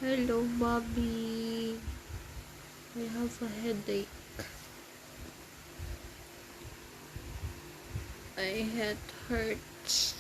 Hello, Bobby. I have a headache. My head hurts.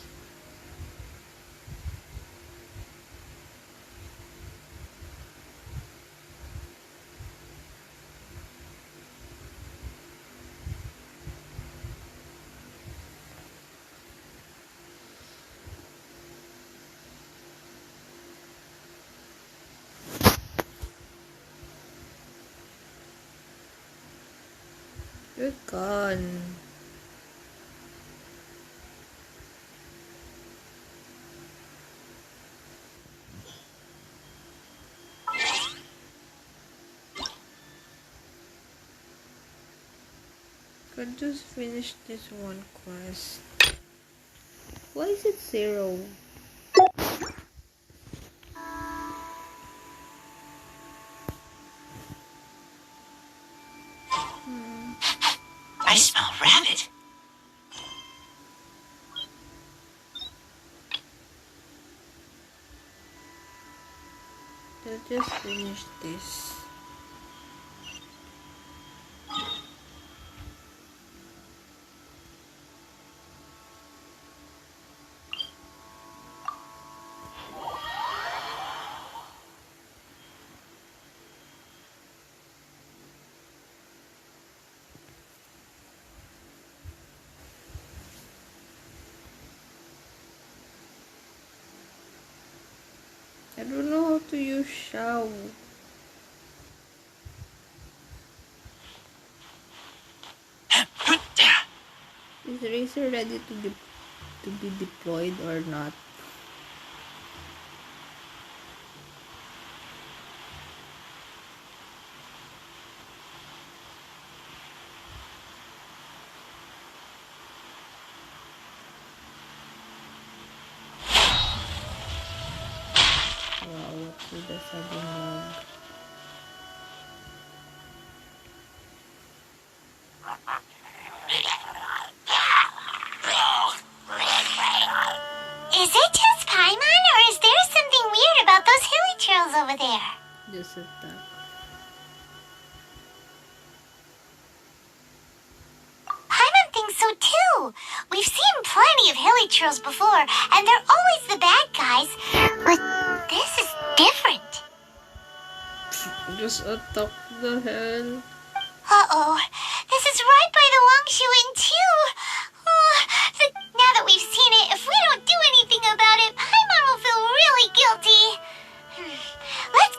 You're gone. Could just finish this one quest. Why is it 0? I smell rabbit. Let's just finish this. I don't know how to use Xiao. Is Racer ready to be deployed or not? Wow, what with the sagging log? Is it just Paimon, or is there something weird about those hilly trails over there? Just attack. Paimon thinks so too. We've seen plenty of hilly trails before, and they're always the bad guys. But this is different. Just attack the hell. Uh-oh. This is right by the Wangshu Inn too. Now that we've seen it, if we don't do anything about it, Paimon will feel really guilty. Let's...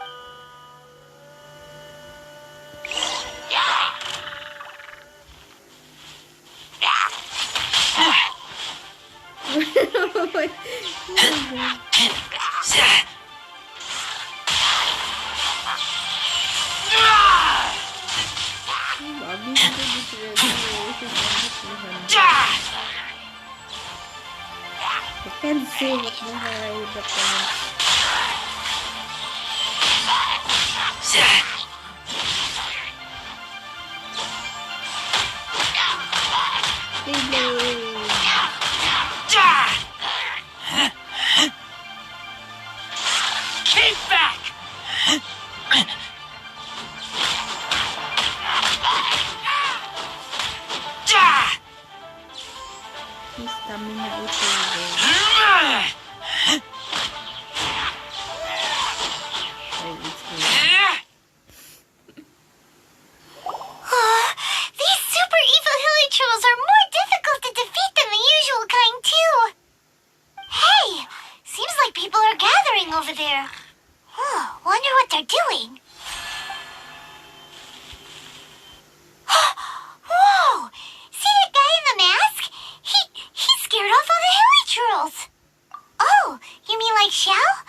Bobby said it's ready. I can't say what the hell with the pants. Keep back! His stamina is over. These super evil hilly trolls are more difficult to defeat than the usual kind, too. Hey, seems like people are gathering over there. Wonder what they're doing. Whoa! See that guy in the mask? He scared off all the hilly trolls. Oh, you mean like Xiao?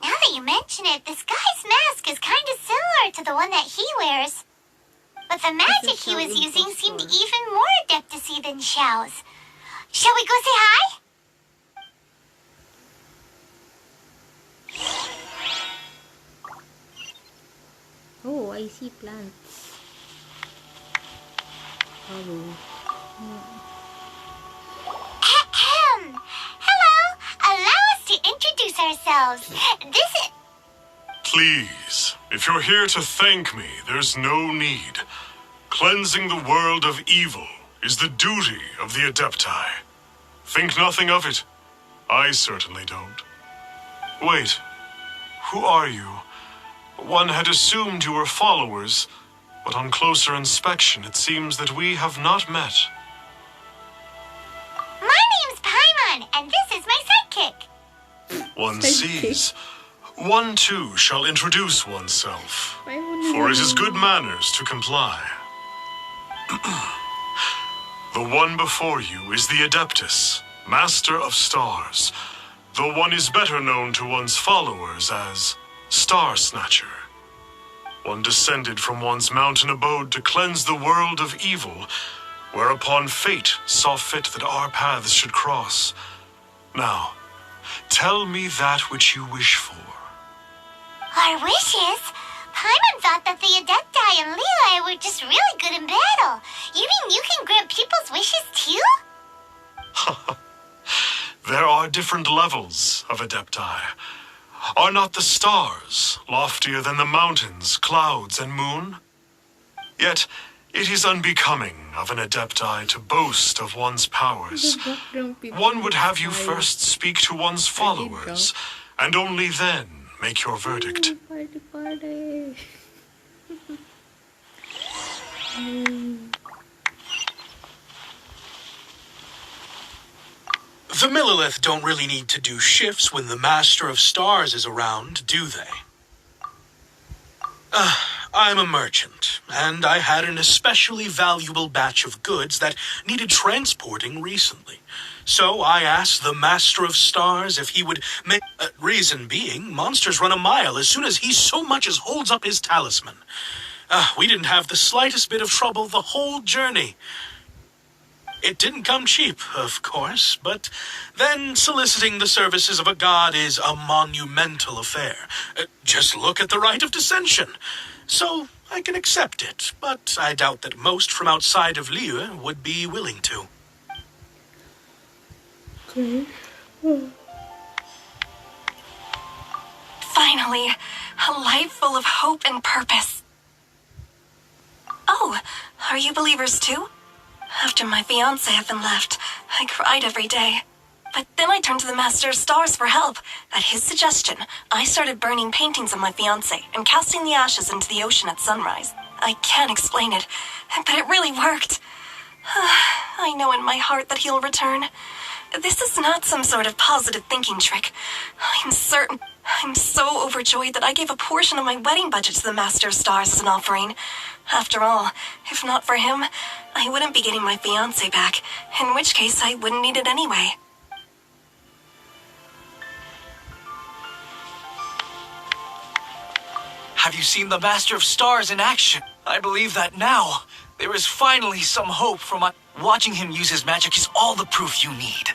Now that you mention it, this guy's mask is kind of similar to the one that he wears. But the magic he was using seemed even more adeptacy than Xiao's. Shall we go say hi? Oh, I see plants. Hello. Hello! Allow us to introduce ourselves. This is... Please, if you're here to thank me, there's no need. Cleansing the world of evil is the duty of the Adepti. Think nothing of it. I certainly don't. Wait, who are you? One had assumed you were followers, but on closer inspection it seems that we have not met. My name's Paimon, and this is my sidekick. One sees. One too shall introduce oneself, for it is good manners to comply. The one before you is the Adeptus, Master of Stars, though one is better known to one's followers as Star Snatcher. One descended from one's mountain abode to cleanse the world of evil, whereupon fate saw fit that our paths should cross. Now, tell me that which you wish for. Our wishes? Paimon thought that the Adepti and Leela were just really good in battle. You mean you can grant people's wishes too? There are different levels of Adepti. Are not the stars loftier than the mountains, clouds, and moon? Yet, it is unbecoming of an Adepti to boast of one's powers. One would have you first speak to one's followers, and only then make your verdict. Party. The Millilith don't really need to do shifts when the Master of Stars is around, do they? I'm a merchant, and I had an especially valuable batch of goods that needed transporting recently. So I asked the Master of Stars if he would make... reason being, monsters run a mile as soon as he so much as holds up his talisman. We didn't have the slightest bit of trouble the whole journey. It didn't come cheap, of course, but then soliciting the services of a god is a monumental affair. Just look at the Rite of Dissension. So I can accept it, but I doubt that most from outside of Liyue would be willing to. Okay. Finally, a life full of hope and purpose. Oh, are you believers too? After my fiancé had been left, I cried every day. But then I turned to the Master of Stars for help. At his suggestion, I started burning paintings of my fiancé and casting the ashes into the ocean at sunrise. I can't explain it, but it really worked. I know in my heart that he'll return. This is not some sort of positive thinking trick. I'm certain. I'm so overjoyed that I gave a portion of my wedding budget to the Master of Stars as an offering. After all, if not for him, I wouldn't be getting my fiancé back, in which case I wouldn't need it anyway. Have you seen the Master of Stars in action? I believe that now, there is finally some hope for my... Watching him use his magic is all the proof you need.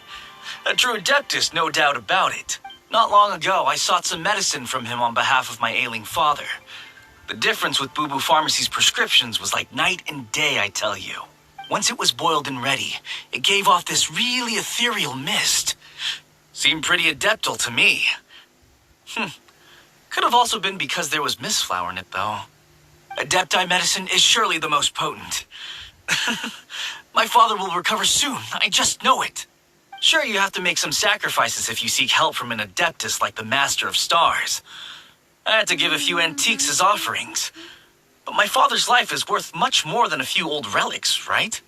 A true adeptus, no doubt about it. Not long ago, I sought some medicine from him on behalf of my ailing father. The difference with Boo Boo Pharmacy's prescriptions was like night and day, I tell you. Once it was boiled and ready, it gave off this really ethereal mist. Seemed pretty adeptal to me. Could have also been because there was mistflower in it, though. Adepti medicine is surely the most potent. My father will recover soon, I just know it. Sure, you have to make some sacrifices if you seek help from an adeptus like the Master of Stars. I had to give a few antiques as offerings. But my father's life is worth much more than a few old relics, right?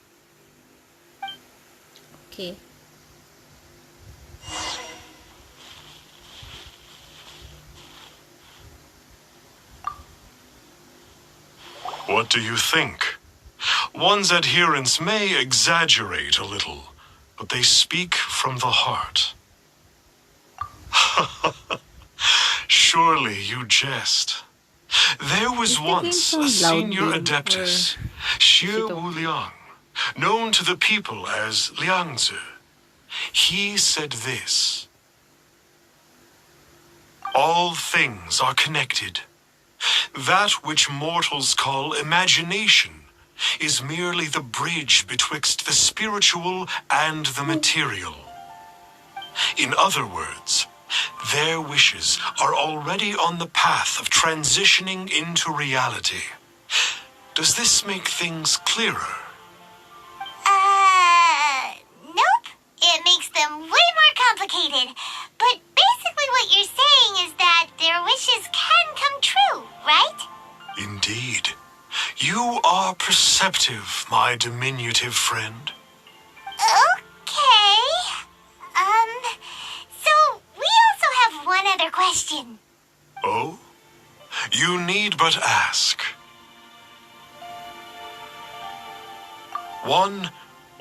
Okay. What do you think? One's adherents may exaggerate a little, but they speak from the heart. Surely you jest. There was once a senior adeptus, Xiao Liang, known to the people as Liangzi. He said this: all things are connected. That which mortals call imagination is merely the bridge betwixt the spiritual and the material. In other words, Their wishes are already on the path of transitioning into reality. Does this make things clearer? Nope. It makes them way more complicated. But basically what you're saying is that their wishes can come true, right? Indeed. You are perceptive, my diminutive friend. Okay. So we also have one other question. Oh? You need but ask. One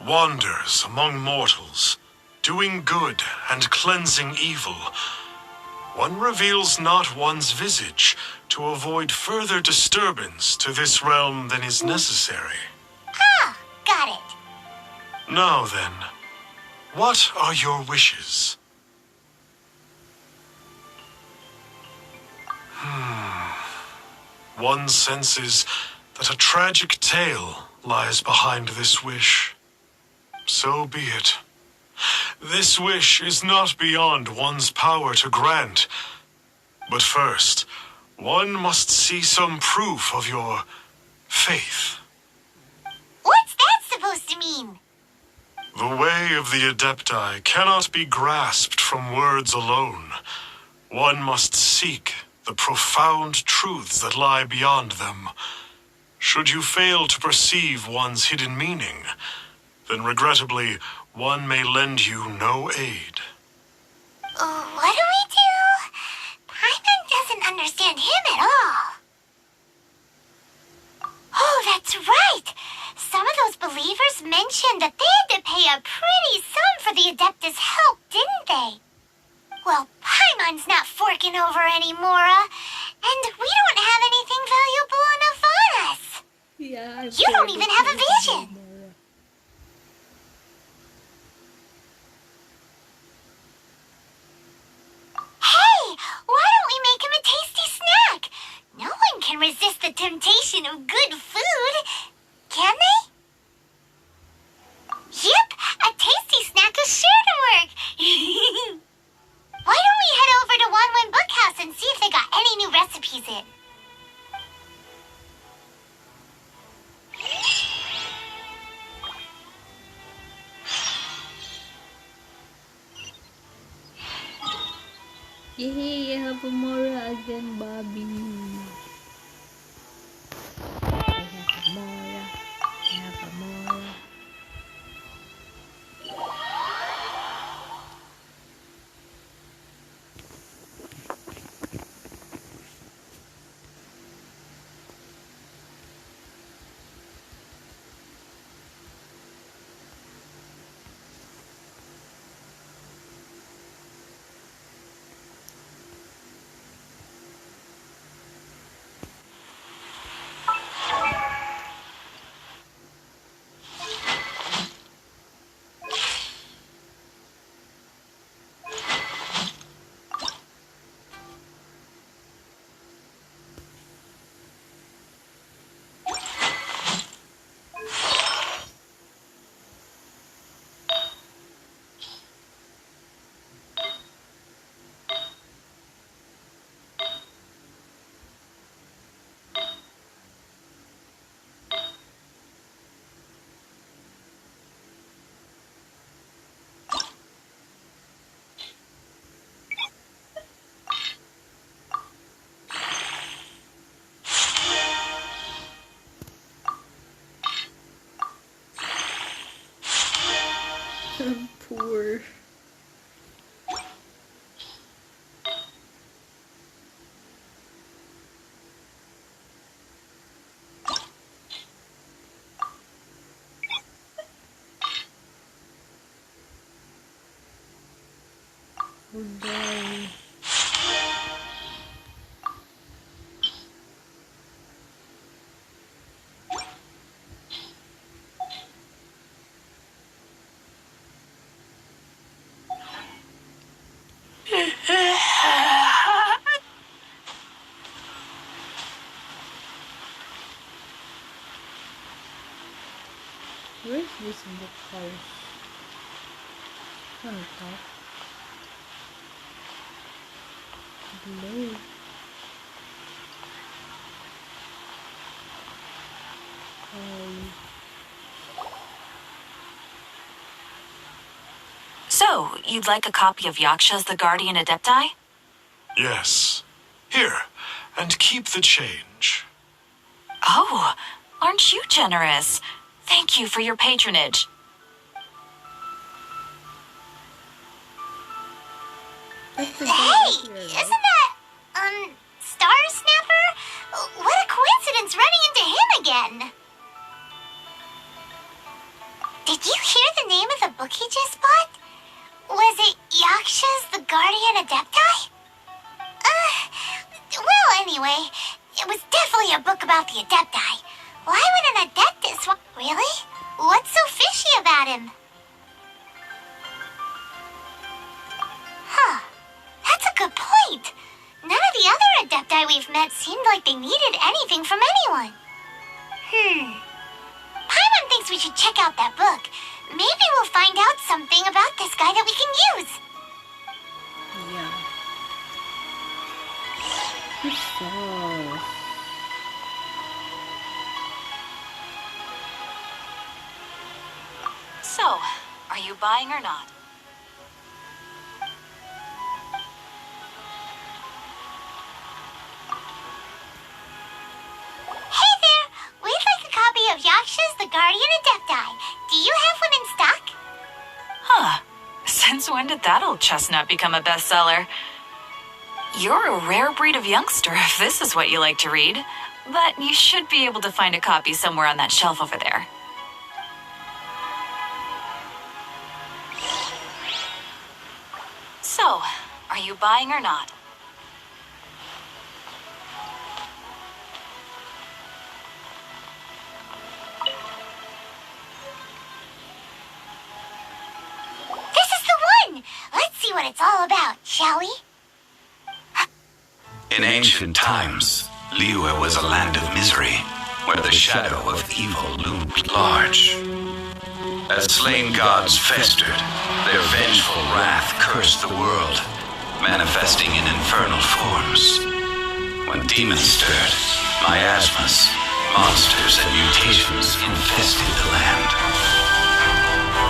wanders among mortals, doing good and cleansing evil. One reveals not one's visage to avoid further disturbance to this realm than is necessary. Ah, got it. Now then, what are your wishes? One senses that a tragic tale lies behind this wish. So be it. This wish is not beyond one's power to grant. But first, one must see some proof of your faith. What's that supposed to mean? The way of the Adepti cannot be grasped from words alone. One must seek the profound truths that lie beyond them. Should you fail to perceive one's hidden meaning, then regrettably, one may lend you no aid. What do we do? Paimon doesn't understand him at all. Oh, that's right. Some of those believers mentioned that they had to pay a pretty sum for the Adeptus' help, didn't they? Well, Paimon's not forking over anymore, and we don't have anything valuable enough on us. Yeah, You don't even have a vision. Hey, why don't we make him a tasty snack? No one can resist the temptation of good food, can they? Yep, a tasty snack is sure to work. Why don't we head over to Wanwen Bookhouse and see if they got any new recipes in? Yay, I have a Mora again, Bobby. I have a Mora. I have a Mora. I'm poor. Goodbye. Where is this book house? On top. No. So, you'd like a copy of Yaksha's The Guardian Adepti? Yes. Here, and keep the change. Oh, aren't you generous? Thank you for your patronage. Hey, isn't that, Star Snapper? What a coincidence running into him again. Did you hear the name of the book he just bought? Was it Yaksha's The Guardian Adepti? Well, anyway, it was definitely a book about the Adepti. Why would an Adeptus Really? What's so fishy about him? Huh. That's a good point. None of the other Adepti we've met seemed like they needed anything from anyone. Paimon thinks we should check out that book. Maybe we'll find out something about this guy that we can use. Yeah. Who's sauce? So, are you buying or not? Hey there! We'd like a copy of Yaksha's The Guardian Adepti. Do you have one in stock? Huh. Since when did that old chestnut become a bestseller? You're a rare breed of youngster if this is what you like to read. But you should be able to find a copy somewhere on that shelf over there. So, are you buying or not? This is the one! Let's see what it's all about, shall we? In ancient times, Liyue was a land of misery, where the shadow of evil loomed large. As slain gods festered, their vengeful wrath cursed the world, manifesting in infernal forms. When demons stirred, miasmas, monsters, and mutations infested the land.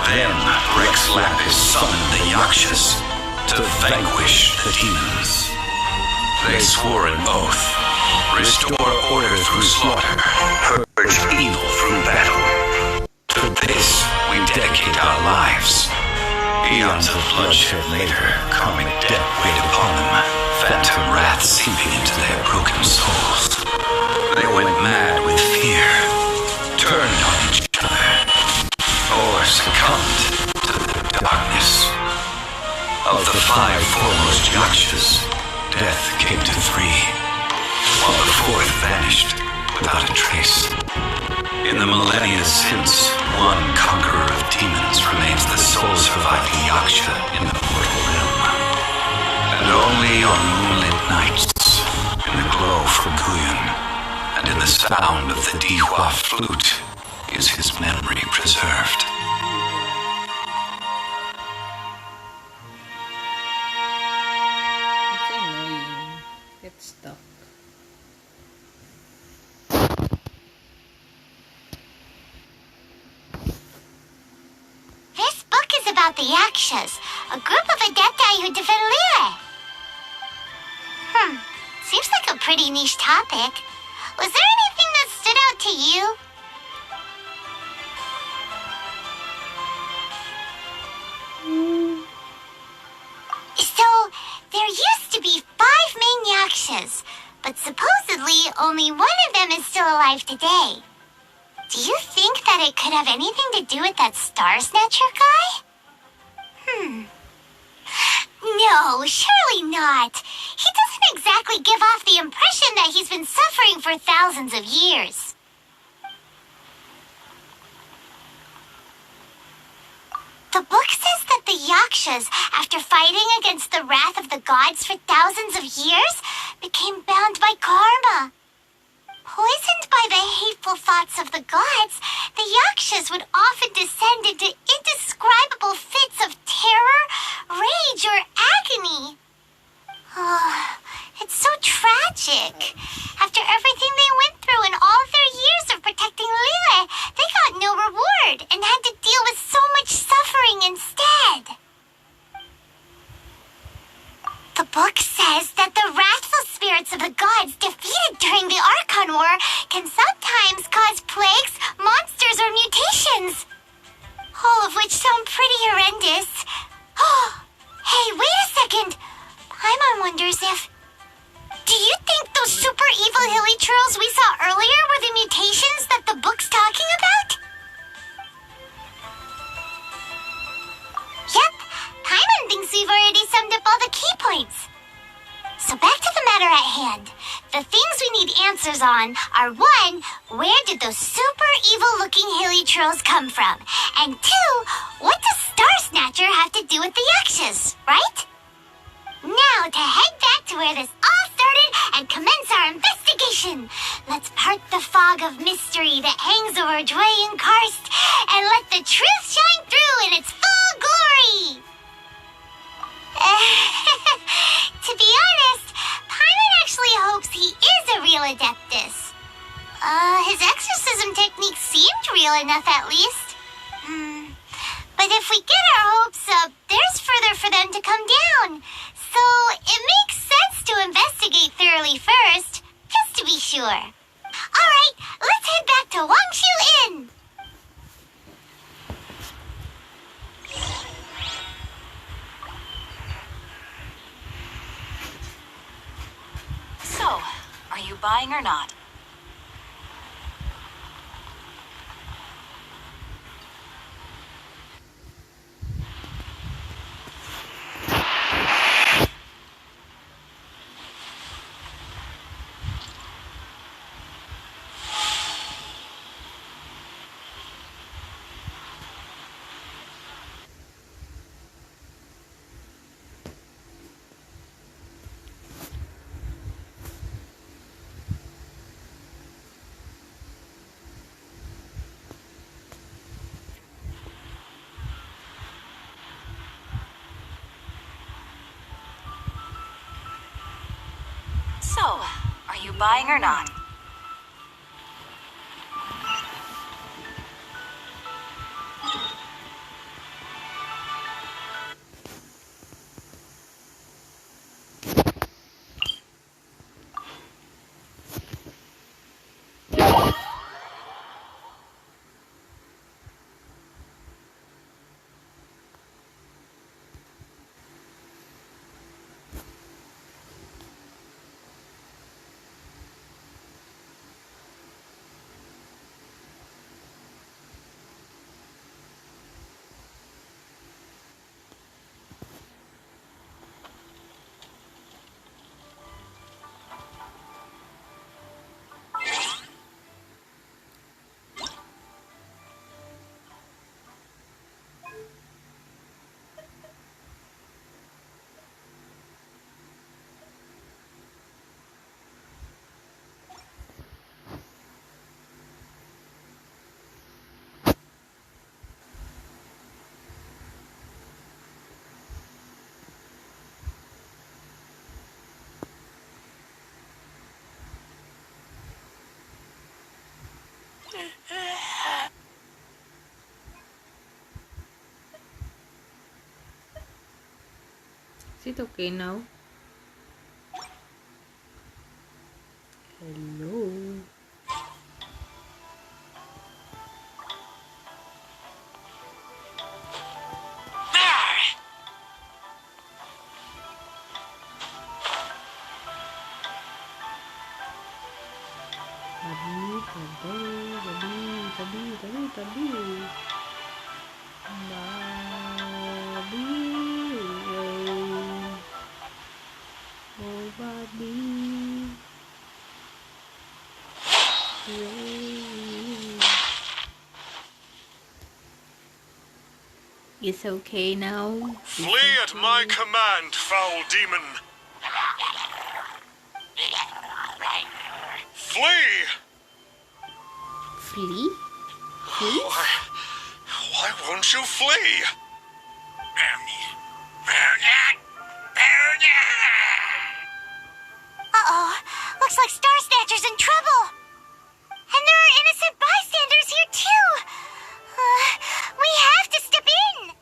Then Rex Lapis summoned the Yakshas to vanquish the demons. They swore an oath, restore order through slaughter, purge evil through battle. To this we dedicate our lives. Eons of bloodshed later, karmic debt weighed upon them, phantom wrath seeping into their broken souls. They went mad with fear, turned on each other, or succumbed to the darkness. Of the 5 foremost Yakshas, death came to 3, while the 4th vanished without a trace. In the millennia since, one conqueror of demons remains the sole surviving Yaksha in the mortal realm. And only on moonlit nights, in the glow from Guyon, and in the sound of the Dihua flute, is his memory preserved. It's annoying. Get stuck. This book is about the Yakshas, a group of Adepti who defend Liyue. Seems like a pretty niche topic. Was there anything that stood out to you? So, there used to be 5 main Yakshas, but supposedly only one of them is still alive today. Do you think that it could have anything to do with that Star Snatcher guy? No, surely not. He doesn't exactly give off the impression that he's been suffering for thousands of years. The book says that the Yakshas, after fighting against the wrath of the gods for thousands of years, became bound by karma. Poisoned by the hateful thoughts of the gods, the Yakshas would often descend into indescribable fits of terror, rage, or agony. horrendous. Hey, wait a second. Paimon wonders if... Do you think those super evil hilly churls we saw earlier were the mutations that the book's talking about? Yep, Paimon thinks we've already summed up all the key points. So back to the matter at hand. The things we need answers on are 1, where did those super evil-looking hilly trolls come from? And 2, what does Star Snatcher have to do with the Yakshas, right? Now to head back to where this all started and commence our investigation. Let's part the fog of mystery that hangs over Dwayne Karst and let the truth shine through in its full glory. To be honest, Paimon actually hopes he is a real Adeptus. His exorcism technique seemed real enough at least. But if we get our hopes up, there's further for them to come down. So it makes sense to investigate thoroughly first, just to be sure. Alright, let's head back to Wangshu Inn. So, are you buying or not? So, are you buying or not? Is it okay now? Hello. It's okay now. Flee at my command, foul demon! Flee! Flee? Flee? Why won't you flee? Uh-oh, looks like Star Snatcher's in trouble. And there are innocent bystanders here too. We have to step in.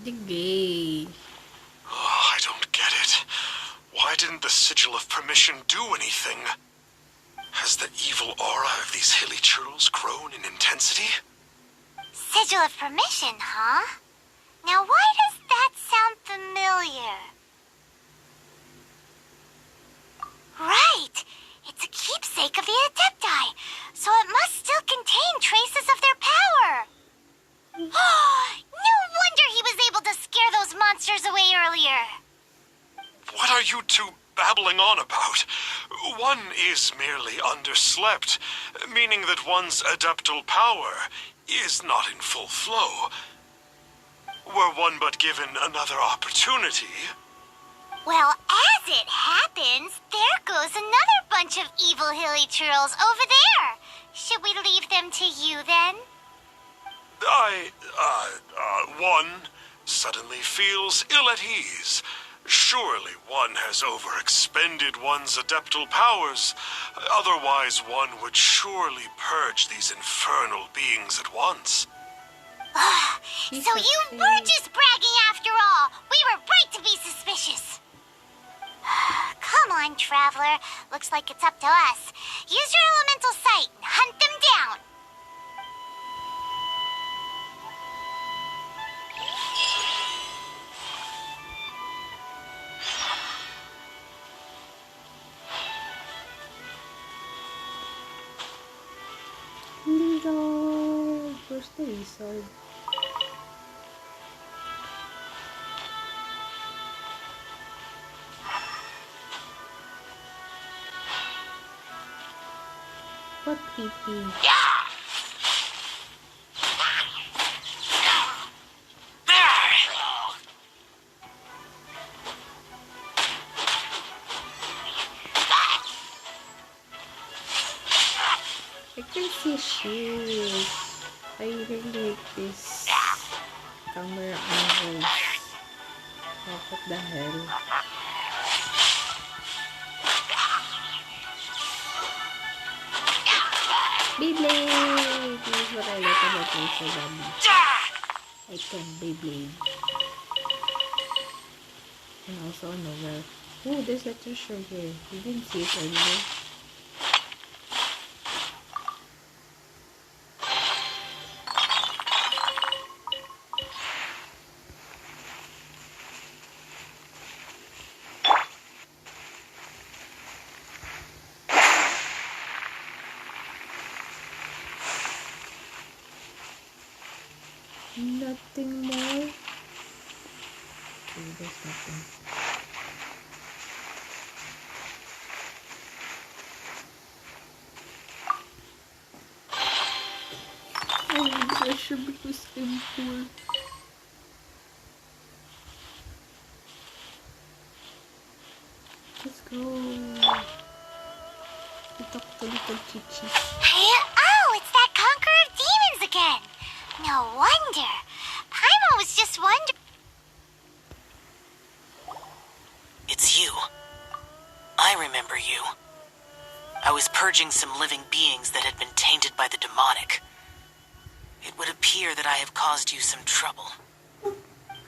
Sige. Oh, I don't get it. Why didn't the Sigil of Permission do anything? Has the evil aura of these hilly churls grown in intensity? Sigil of Permission, huh? Now why does that sound familiar? Right! It's a keepsake of the Adepti, so it must still contain traces of their power. No wonder he was able to scare those monsters away earlier. What are you two babbling on about? One is merely underslept, meaning that one's adeptal power is not in full flow. Were one but given another opportunity... Well, as it happens, there goes another bunch of evil hilly churls over there. Should we leave them to you then? One suddenly feels ill at ease. Surely one has overexpended one's adeptal powers. Otherwise, one would surely purge these infernal beings at once. So you were just bragging after all. We were right to be suspicious. Come on, Traveler. Looks like it's up to us. Use your elemental sight and hunt them down. Lizard. Where's the lizard? What PP? I can see shoes. I really like this camera angles. Oh, what the hell? Beyblade! This is what I like about this I can Beyblade. And also another. Oh, there's a treasure here. You didn't see it earlier. Nothing more. Okay, there's nothing. I need pressure because I'm poor. Let's go. We talk to little Chichi. Oh, it's that conqueror of demons again. No wonder. Paimon was just wondering. It's you. I remember you. I was purging some living beings that had been tainted by the demonic. It would appear that I have caused you some trouble.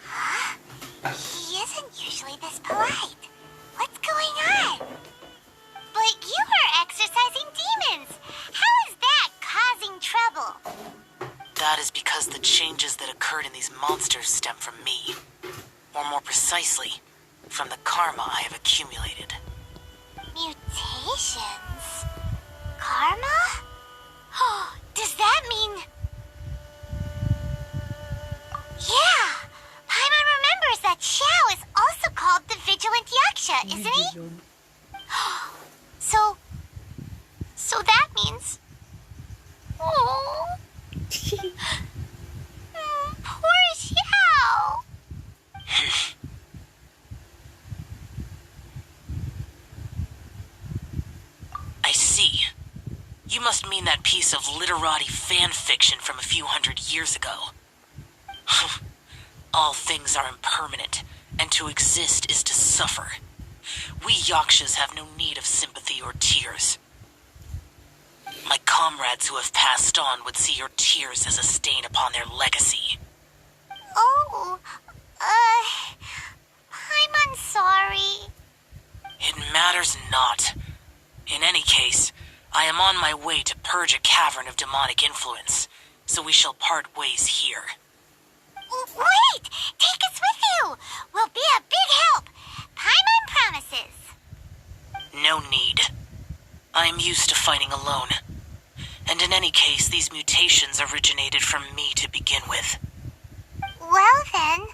Huh? He isn't usually this polite. What's going on? But you are exorcising demons. How is that causing trouble? That is because the changes that occurred in these monsters stem from me. Or more precisely, from the karma I have accumulated. Mutations? Karma? Oh, does that mean... Yeah! Paimon remembers that Xiao is also called the Vigilant Yaksha, isn't he? So that means... Oh... Poor Xiao! I see. You must mean that piece of literati fan fiction from a few hundred years ago. All things are impermanent, and to exist is to suffer. We Yakshas have no need of sympathy or tears. My comrades who have passed on would see your tears as a stain upon their legacy. Oh, I'm sorry. It matters not. In any case, I am on my way to purge a cavern of demonic influence, so we shall part ways here. Wait! Take us with you! We'll be a big help. Paimon promises. No need. I am used to fighting alone. And in any case, these mutations originated from me to begin with. Well then...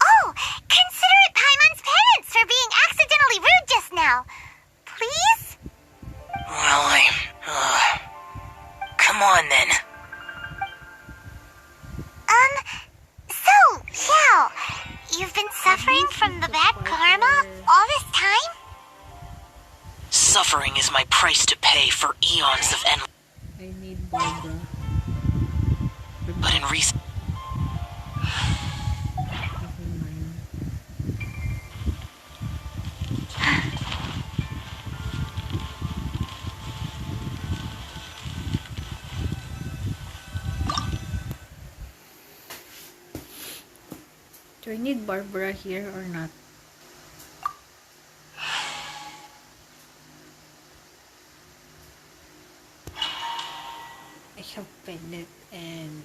Oh! Consider it Paimon's penance for being accidentally rude just now. Please? Well, come on then. So, Xiao, you've been suffering from the bad karma all this time? Suffering is my price to pay for eons of endless... I need Barbara. But in recent... Never mind. Do I need Barbara here or not? I have Bennett and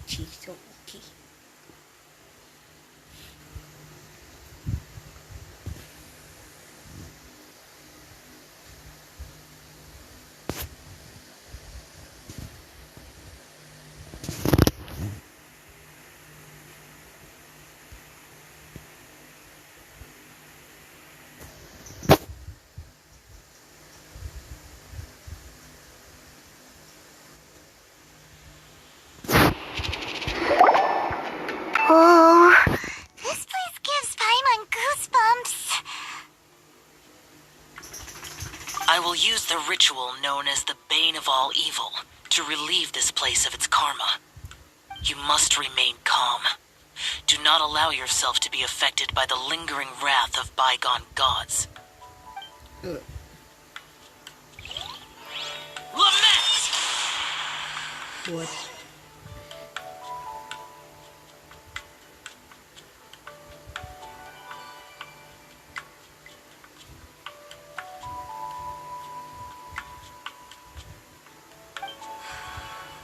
Chi, so okay. Oh, this place gives Paimon goosebumps. I will use the ritual known as the Bane of All Evil to relieve this place of its karma. You must remain calm. Do not allow yourself to be affected by the lingering wrath of bygone gods. Lament! What?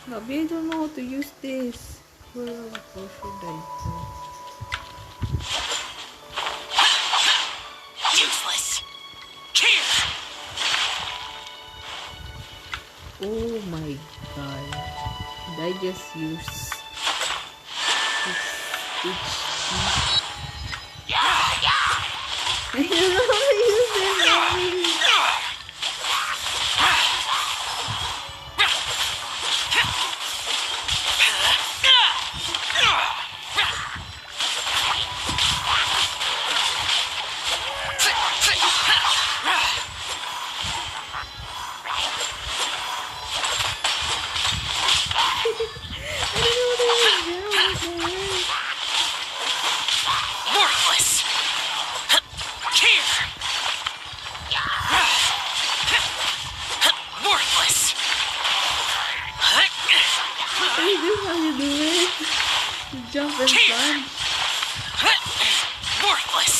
Gabi, I don't know how to use this. Well, how should I do? Useless! Here! Oh my god. Did I just use this HP? I don't know how to use it, Gabi. Worthless! Here! Worthless! Is this how you do it? You jump and punch? Worthless!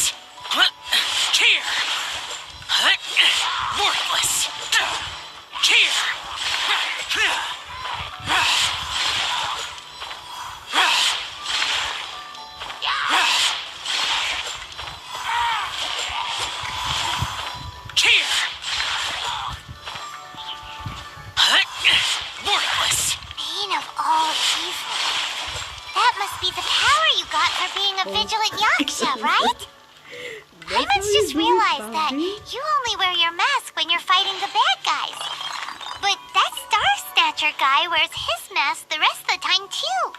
Here! Worthless! Here! Worthless! Bane of all evil. That must be the power you got for being a vigilant yaksha, right? Paimon's just realized that you only wear your mask when you're fighting the bad guys. But that Star Snatcher guy wears his mask the rest of the time too.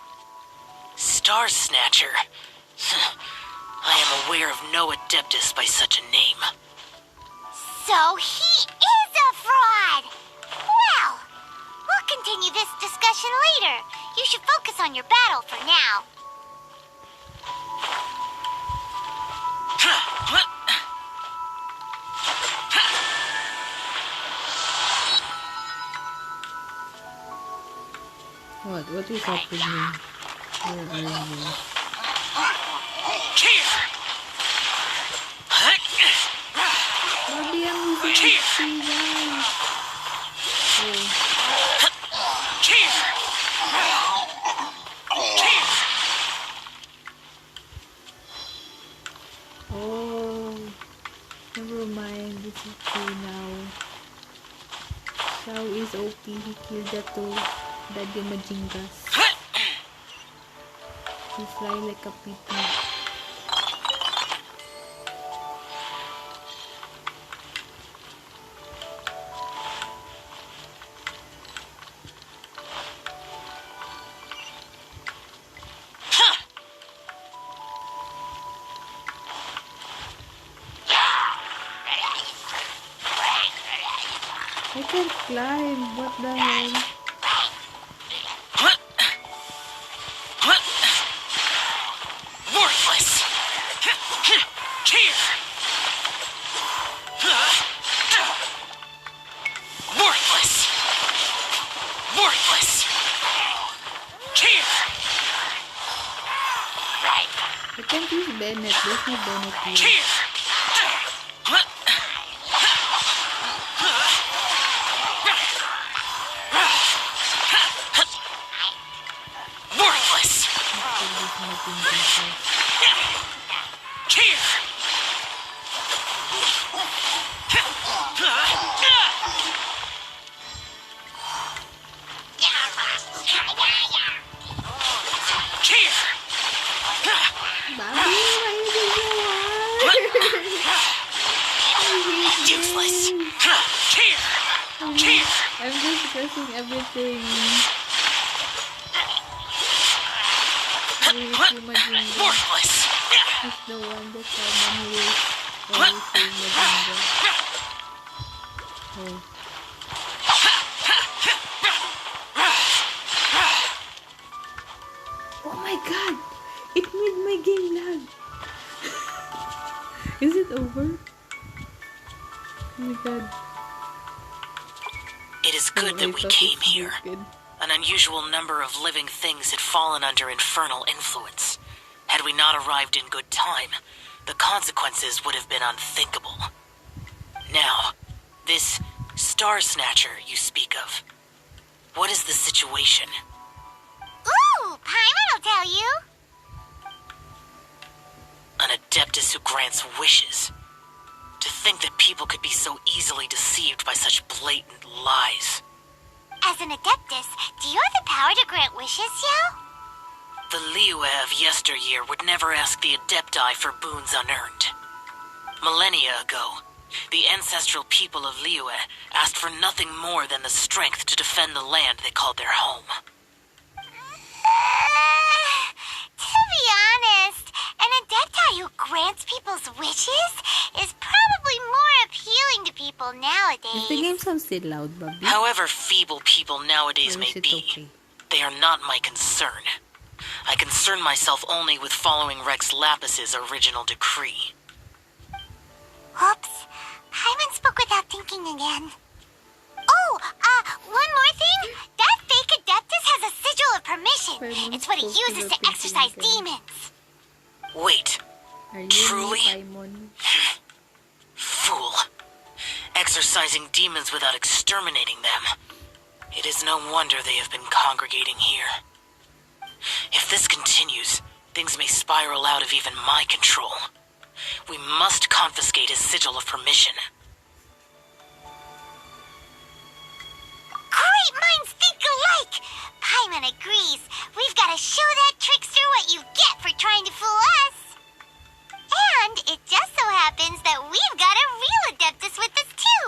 Star Snatcher? I am aware of no adeptus by such a name. So he is a fraud! Well, we'll continue this discussion later. You should focus on your battle for now. What? What is happening? Where are you? See now. Oh, never mind. This is okay now. Xiao is OP. He killed the two Daddy Majingas. He fly like a pity. I can't climb. What the hell? Worthless! Here! Worthless! Worthless! Here! I can't use Bennett. There's no Bennett here. Here! Worthless! Here! Here! Bobby, why is it so hard? Useless! Here! Here! I'm just pressing everything. Worthless! He's the one that always saying Majinga. Oh. Oh my god! It made my game lag! Is it over? Oh my god. It is good Oh, I that we thought came it here. was good. An unusual number of living things had fallen under infernal influence. Had we not arrived in good time, the consequences would have been unthinkable. Now, this Star Snatcher you speak of, what is the situation? Ooh, Paimon will tell you. An Adeptus who grants wishes. To think that people could be so easily deceived by such blatant lies. As an Adeptus, do you have the power to grant wishes, Xiao? The Liyue of yesteryear would never ask the Adepti for boons unearned. Millennia ago, the ancestral people of Liyue asked for nothing more than the strength to defend the land they called their home. To be honest, an Adepti who grants people's wishes is probably more appealing to people Is nowadays. the game sound still loud, Bobby? However feeble people nowadays Or may is it be, okay? they are not my concern. I concern myself only with following Rex Lapis's original decree. Oops. Paimon spoke without thinking again. Oh, one more thing. That fake Adeptus has a sigil of permission. Paimon It's what he spoke uses without to exorcise thinking again. demons. Wait, Are you Truly? Paimon? fool. Exorcising demons without exterminating them. It is no wonder they have been congregating here. If this continues, things may spiral out of even my control. We must confiscate his sigil of permission. Great minds think alike. Paimon agrees. We've got to show that trickster what you get for trying to fool us. And it just so happens that we've got a real Adeptus with us too.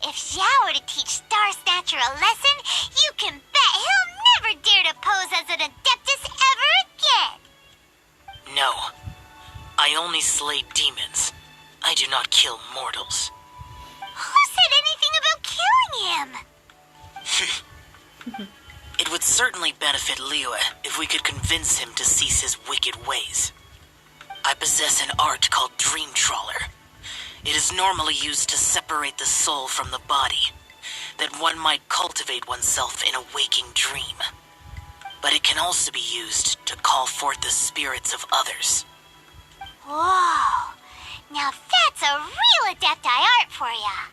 If Xiao were to teach Star Snatcher a lesson, you can bet he'll never dare to pose as an Adeptus ever again. No, I only slay demons. I do not kill mortals. Who said anything about killing him? It would certainly benefit Liyue if we could convince him to cease his wicked ways. I possess an art called Dream Trawler. It is normally used to separate the soul from the body, that one might cultivate oneself in a waking dream. But it can also be used to call forth the spirits of others. Whoa. Now that's a real Adepti art for ya.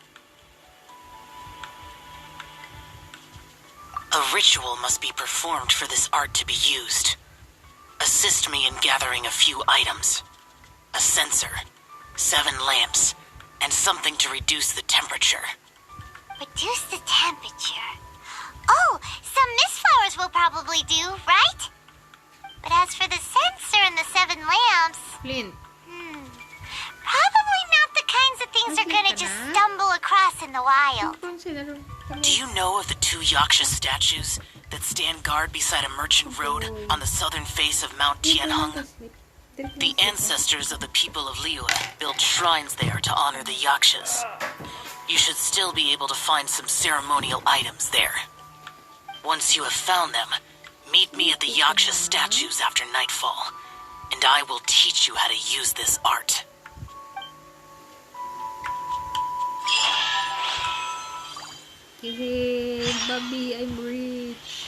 A ritual must be performed for this art to be used. Assist me in gathering a few items. A censer, 7 lamps, and something to reduce the temperature. Reduce the temperature. Oh, some mist flowers will probably do, right? But as for the censer and the 7 lamps, Flint. probably not the kinds of things they're gonna just stumble across in the wild. Consider. Do you know of the 2 Yaksha statues that stand guard beside a merchant road on the southern face of Mount Tianheng? The ancestors of the people of Liyue built shrines there to honor the Yakshas. You should still be able to find some ceremonial items there. Once you have found them, meet me at the Yaksha statues after nightfall, and I will teach you how to use this art. Hey, Bobby, I'm rich.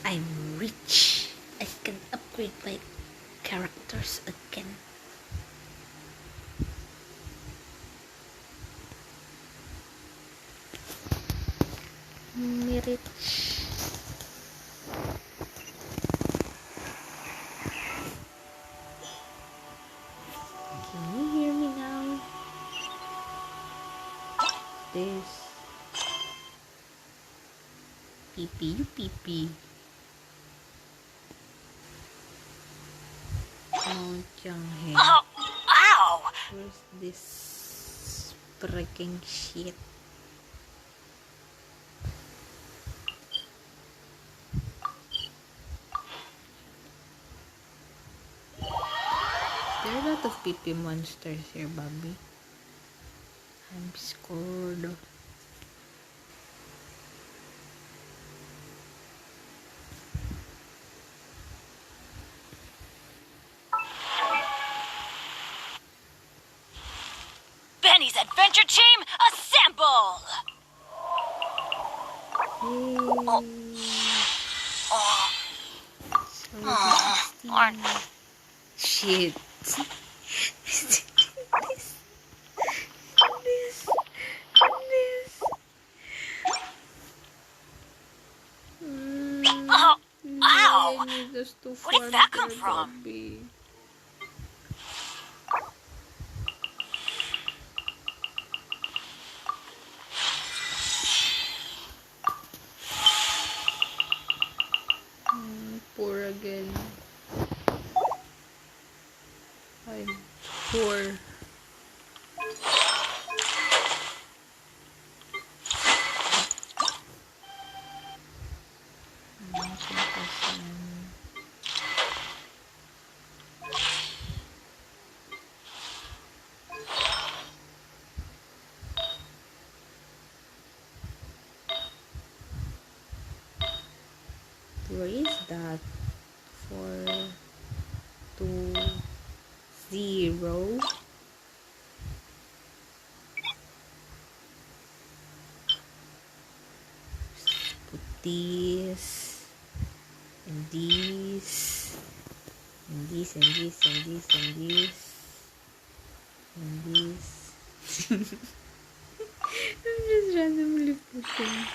I'm rich. I can upgrade my characters again. Me rich. Can you hear me now? This. Pee-pee, you pee-pee. Oh, ow! Where's this freaking shit? There are a lot of PP monsters here, Bobby. I'm scared. Benny's Adventure Team, assemble! Shit. Oh, ow! Where Where did that come from? Poor again. I'm poor. Where is that? 4, 2, 0. Put this and this and this and this and this and this and this. I'm just randomly putting.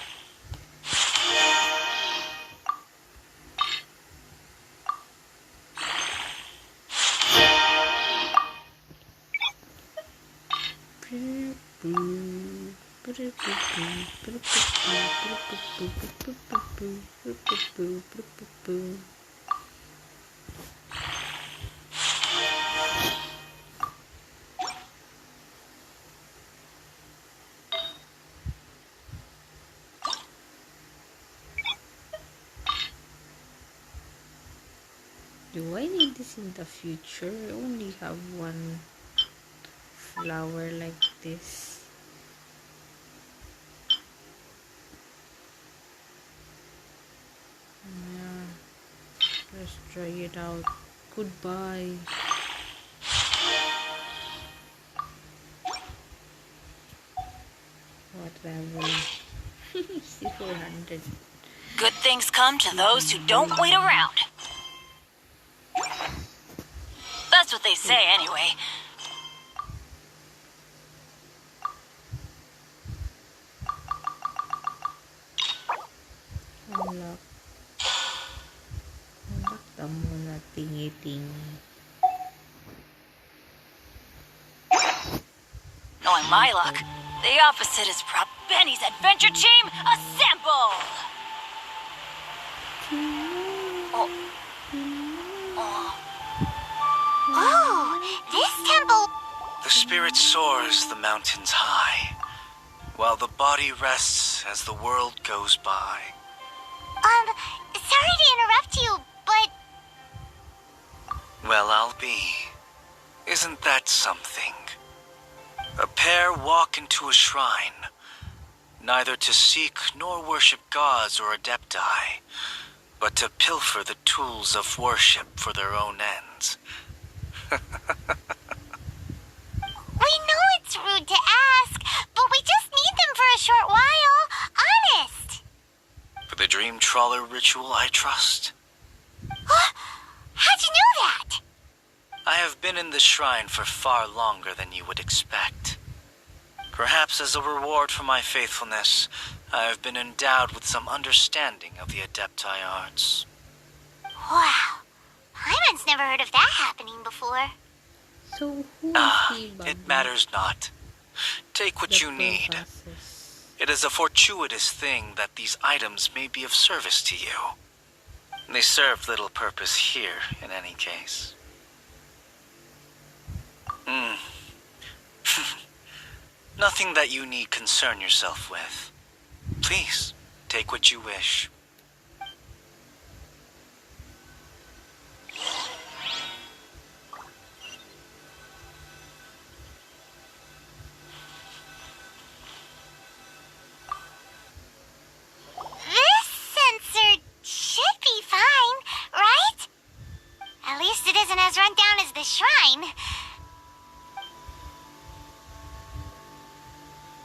Do I need this in the future? I only have one flower like this. Yeah, Let's try it out. Goodbye. What level? 400. Good things come to those who don't wait around. That's what they say, anyway. Unlock. Unlock ka muna, tingi-tingi. Knowing my luck, the opposite is Benny's adventure team assemble! Oh, this temple... The spirit soars the mountains high, while the body rests as the world goes by. Sorry to interrupt you, but... Well, I'll be. Isn't that something? A pair walk into a shrine, neither to seek nor worship gods or adepti, but to pilfer the tools of worship for their own ends. We know it's rude to ask, but we just need them for a short while. Honest. For the dream trawler ritual, I trust. How'd you know that? I have been in the shrine for far longer than you would expect. Perhaps as a reward for my faithfulness, I have been endowed with some understanding of the adepti arts. Wow. Hyman's never heard of that happening before. So who Ah, is he, Bobby? it matters not. Take what you need. Process. It is a fortuitous thing that these items may be of service to you. They serve little purpose here, in any case. Nothing that you need concern yourself with. Please, take what you wish. This sensor should be fine, right? At least it isn't as run down as the shrine.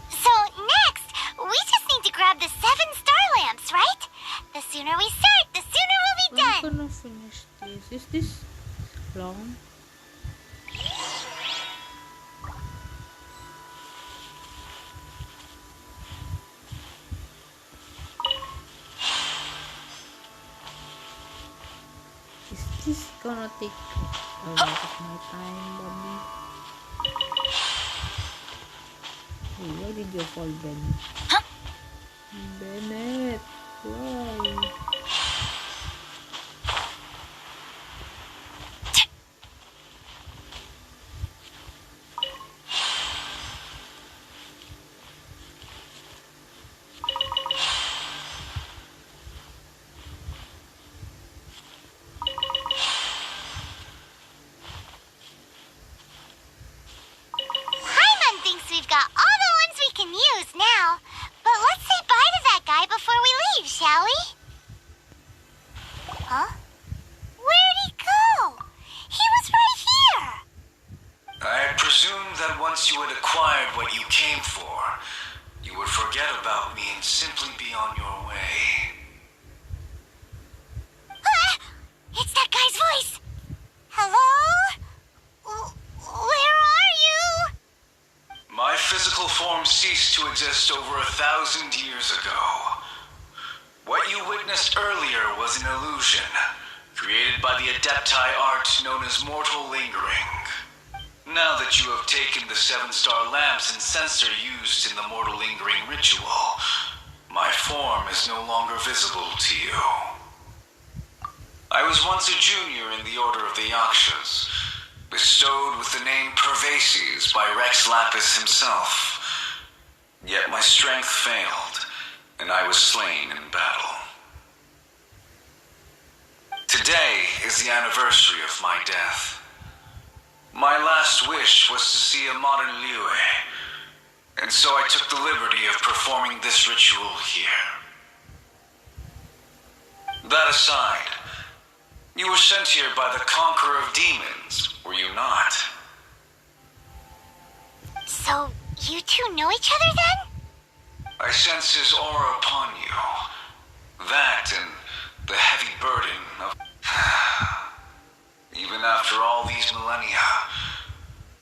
So next, we just need to grab the 7 star lamps, right? The sooner we start, the sooner we'll be I'm done. gonna finish this. Is this long? Is this gonna take a lot of my time, Bobby? Hey, why did you fall, Ben? Bennett, why? Hyman thinks we've got all the ones we can use now. But let's say bye to that guy before we leave, shall we? Huh? Where'd he go? He was right here. I presumed that once you had acquired what you came for, you would forget about me and simply be on your way. Ah! It's that guy's voice. Hello? Where are you? My physical form ceased to exist over 1,000 years ago. What you witnessed earlier was an illusion, created by the adepti art known as mortal lingering. Now that you have taken the 7 star lamps and sensor used in the mortal lingering ritual, my form is no longer visible to you. I was once a junior in the Order of the Yakshas, bestowed with the name Pervases by Rex Lapis himself. Yet my strength failed, and I was slain in battle. Today is the anniversary of my death. My last wish was to see a modern Liyue, and so I took the liberty of performing this ritual here. That aside, you You were sent here by the Conqueror of Demons, were you not? So, you two know each other then? I sense his aura upon you. That and the heavy burden of... Even after all these millennia,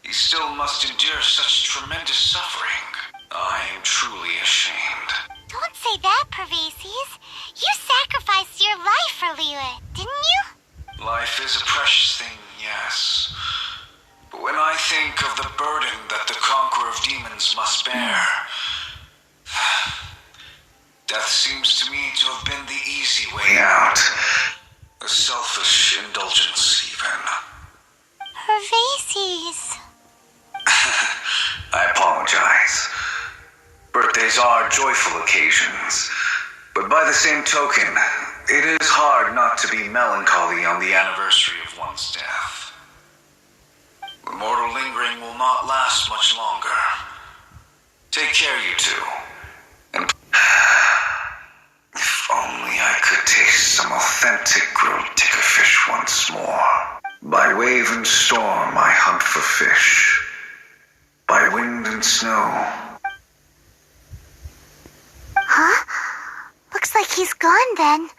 he still must endure such tremendous suffering. I am truly ashamed. Don't say that, Pervases. You sacrificed your life for Liyue, didn't you? Life is a precious thing, yes. But when I think of the burden that the Conqueror of Demons must bear, death seems to me to have been the easy way out. A selfish indulgence, even. Pervases. I apologize. Birthdays are joyful occasions, but by the same token, it is hard not to be melancholy on the anniversary of one's death. The mortal lingering will not last much longer. Take care, you two. And if only I could taste some authentic grilled ticker fish once more. By wave and storm I hunt for fish. By wind and snow. Huh? Looks like he's gone then.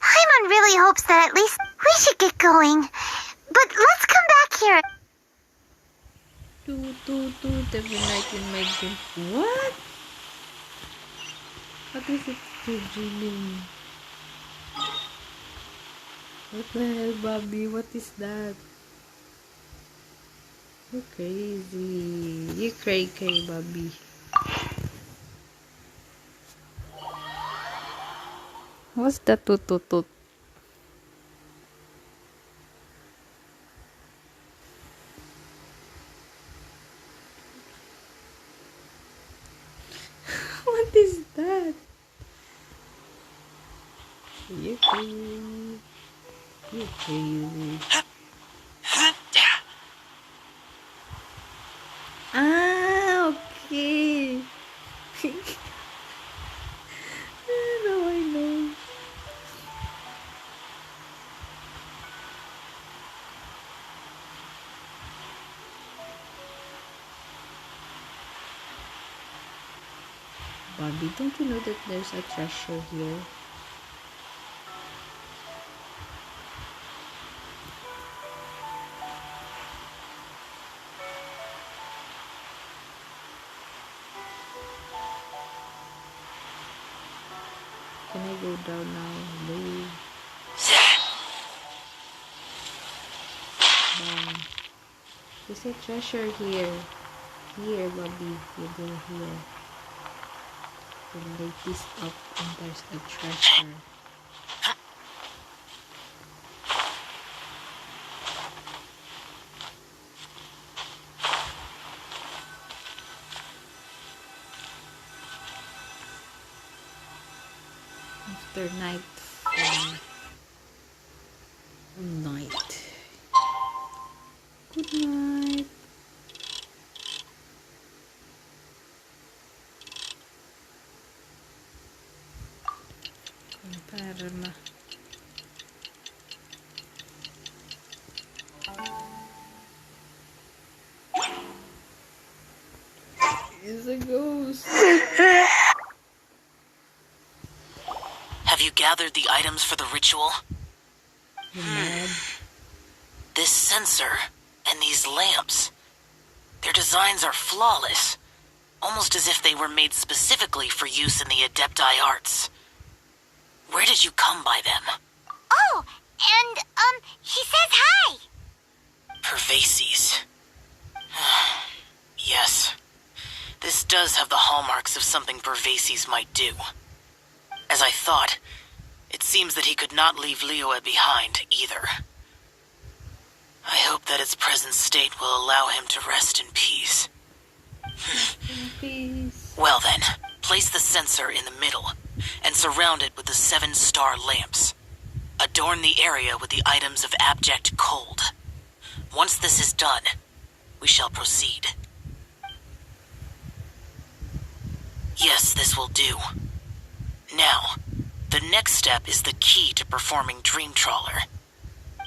Paimon really hopes that at least we should get going. But let's come back here. Every night in my dream. What? What is it dreaming? What the hell, Bobby? What is that? You're crazy. You're cray-cray, Bobby. What's that toot? What is that? You're crazy. You're crazy. Ah, okay. Now I know. Bobby, don't you know that there's a treasure here? Can I go down now? No. There's a treasure here. Here, Bobby. You go here. You light this up and there's a treasure. After nightfall. Night. Good night. Para na. It's a ghost. Have you gathered the items for the ritual? This sensor and these lamps. Their designs are flawless, almost as if they were made specifically for use in the Adepti arts. Where did you come by them? Oh, and, he says hi. Pervases. Yes. This does have the hallmarks of something Pervases might do. As I thought, it seems that he could not leave Liyue behind, either. I hope that its present state will allow him to rest in peace. Peace. Well then, place the sensor in the middle, and surround it with the 7-star lamps. Adorn the area with the items of abject cold. Once this is done, we shall proceed. Yes, this will do. Now, the next step is the key to performing Dream Trawler.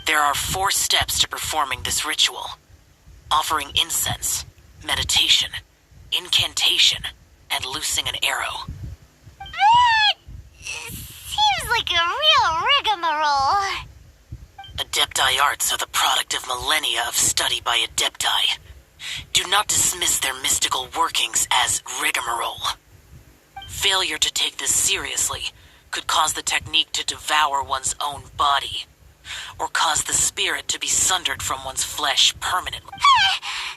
There are 4 steps to performing this ritual. Offering incense, meditation, incantation, and loosing an arrow. That seems like a real rigmarole. Adepti arts are the product of millennia of study by Adepti. Do not dismiss their mystical workings as rigmarole. Failure to take this seriously could cause the technique to devour one's own body, or cause the spirit to be sundered from one's flesh permanently.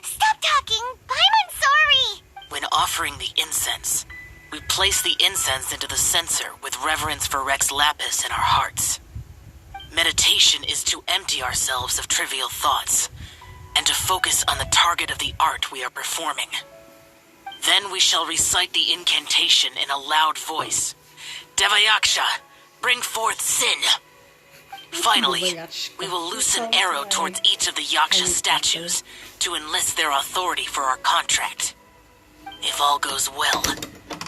Stop talking! I'm sorry! When offering the incense, we place the incense into the censer with reverence for Rex Lapis in our hearts. Meditation is to empty ourselves of trivial thoughts, and to focus on the target of the art we are performing. Then we shall recite the incantation in a loud voice. Devayaksha, bring forth sin! Finally, we will loose an arrow towards each of the Yaksha statues to enlist their authority for our contract. If all goes well,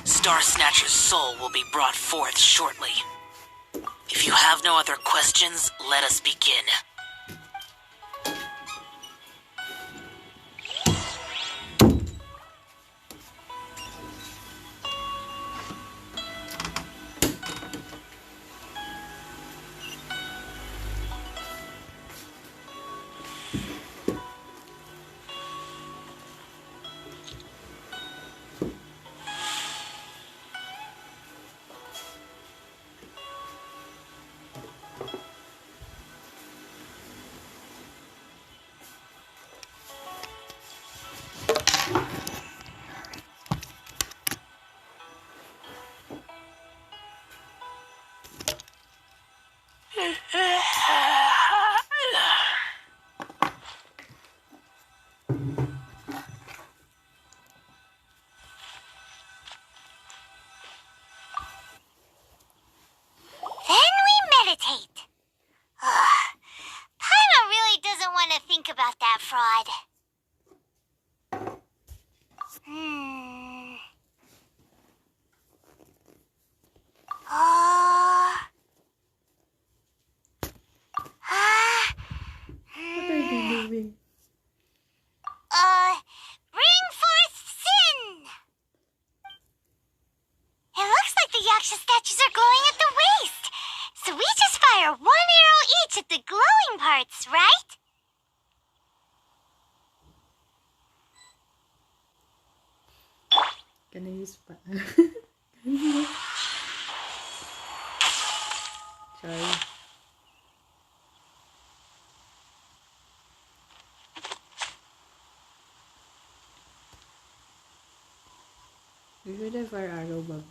Star Snatcher's soul will be brought forth shortly. If you have no other questions, let us begin. Meditate. Paimon really doesn't want to think about that fraud. What are they doing? Bring forth sin! It looks like the Yaksha statues are glowing at the waist. So we just fire 1 arrow each at the glowing parts, right? Can I use pa? Sorry. You should have our arrow, Bobby.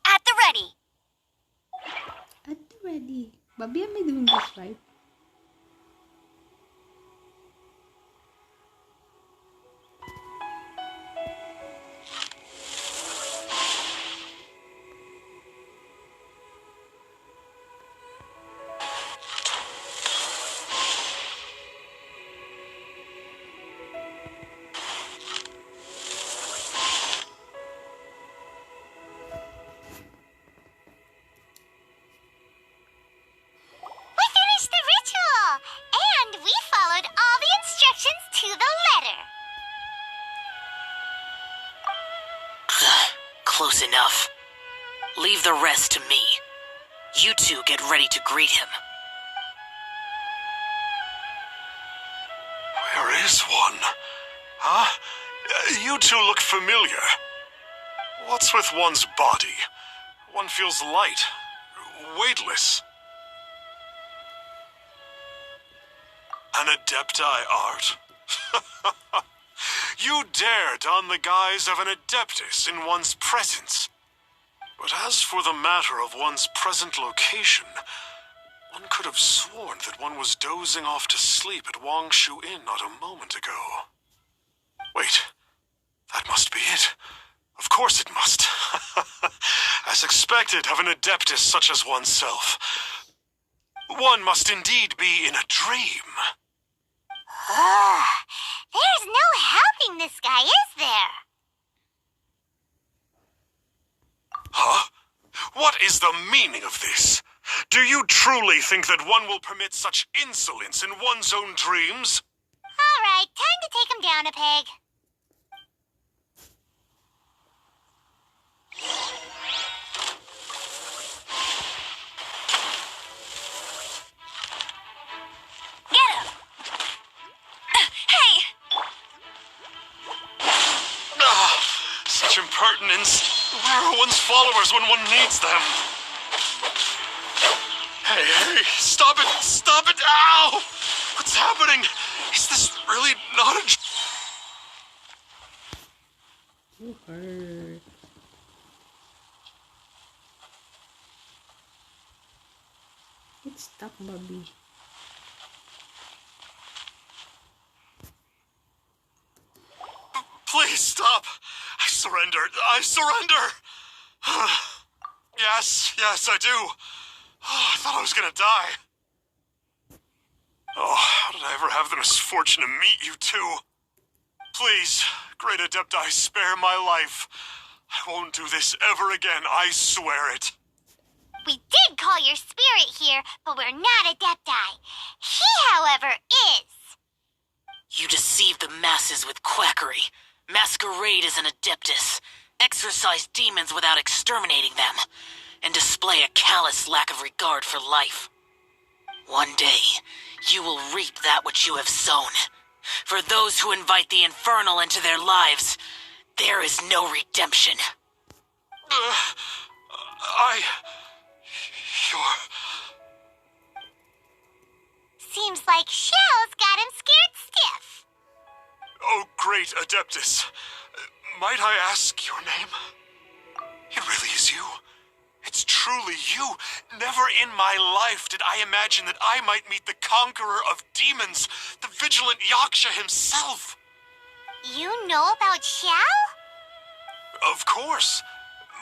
At the ready. At the ready. Bobby, am I doing this right? To the letter. Close enough. Leave the rest to me. You two get ready to greet him. Where is one? Huh? You two look familiar. What's with one's body? One feels light, weightless. An Adepti art? You dare don the guise of an Adeptus in one's presence. But as for the matter of one's present location, one could have sworn that one was dozing off to sleep at Wangshu Inn not a moment ago. Wait, that must be it. Of course it must. As expected of an Adeptus such as oneself. One must indeed be in a dream. Ugh, there's no helping this guy, is there? Huh? What is the meaning of this? Do you truly think that one will permit such insolence in one's own dreams? All right, time to take him down a peg. Get him! Hey! Such impertinence. Where are one's followers when one needs them? Hey, stop it! Stop it! Ow! What's happening? Is this really not a... You hurt. It's stuck, Bobby. Please stop! I surrender! I surrender! Yes, I do. I thought I was gonna die. Oh, how did I ever have the misfortune to meet you two? Please, Great Adepti, spare my life. I won't do this ever again, I swear it. We did call your spirit here, but we're not Adepti. He, however, is. You deceive the masses with quackery, masquerade as an adeptus, exorcise demons without exterminating them, and display a callous lack of regard for life. One day, you will reap that which you have sown. For those who invite the infernal into their lives, there is no redemption. You're... Seems like Xiao's got him scared stiff. Oh, great Adeptus. Might I ask your name? It really is you. It's truly you. Never in my life did I imagine that I might meet the conqueror of demons, the vigilant Yaksha himself. You know about Xiao? Of course.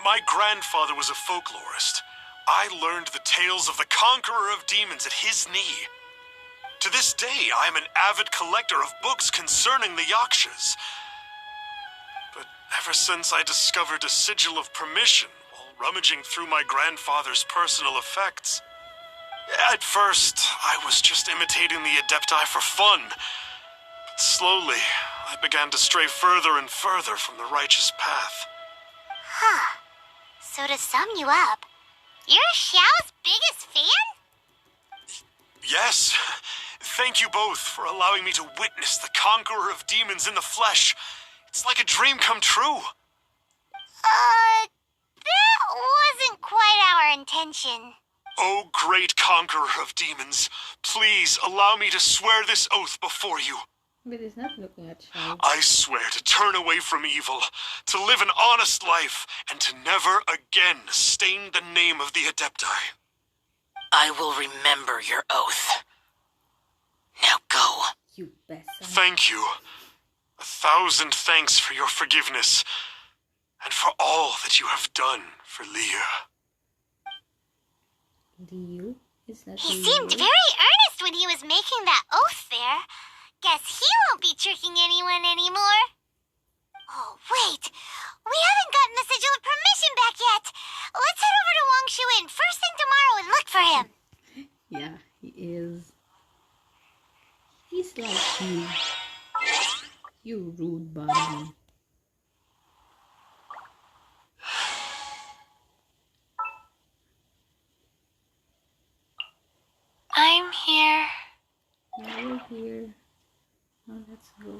My grandfather was a folklorist. I learned the tales of the conqueror of demons at his knee. To this day, I am an avid collector of books concerning the Yakshas. But ever since I discovered a sigil of permission while rummaging through my grandfather's personal effects, at first, I was just imitating the Adepti for fun. But slowly, I began to stray further and further from the righteous path. Huh. So to sum you up, you're Xiao's biggest fan? Yes. Thank you both for allowing me to witness the conqueror of demons in the flesh. It's like a dream come true. That wasn't quite our intention. Oh, great conqueror of demons, please allow me to swear this oath before you. But he's not looking at Xiao. I swear to turn away from evil, to live an honest life, and to never again stain the name of the Adepti. I will remember your oath. Now go. You best. Thank you. 1,000 thanks for your forgiveness, and for all that you have done for Leah. Liu? Is that He Liu? seemed very earnest when he was making that oath there. Guess he won't be tricking anyone anymore. Oh, wait. We haven't gotten the sigil of permission back yet. Let's head over to Wang Shuin first thing tomorrow and look for him. Yeah, he is. He's like you. You rude bunny. I'm here. Now we're here. Now let's go.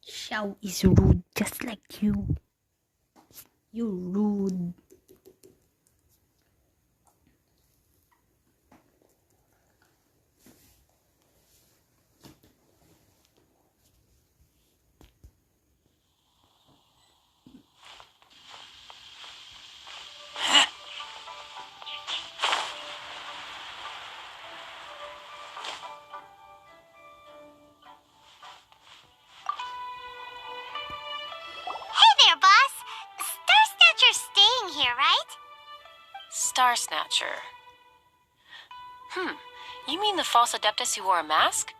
Xiao is rude, just like you. You rude. Snatcher. You mean the false Adeptus who wore a mask?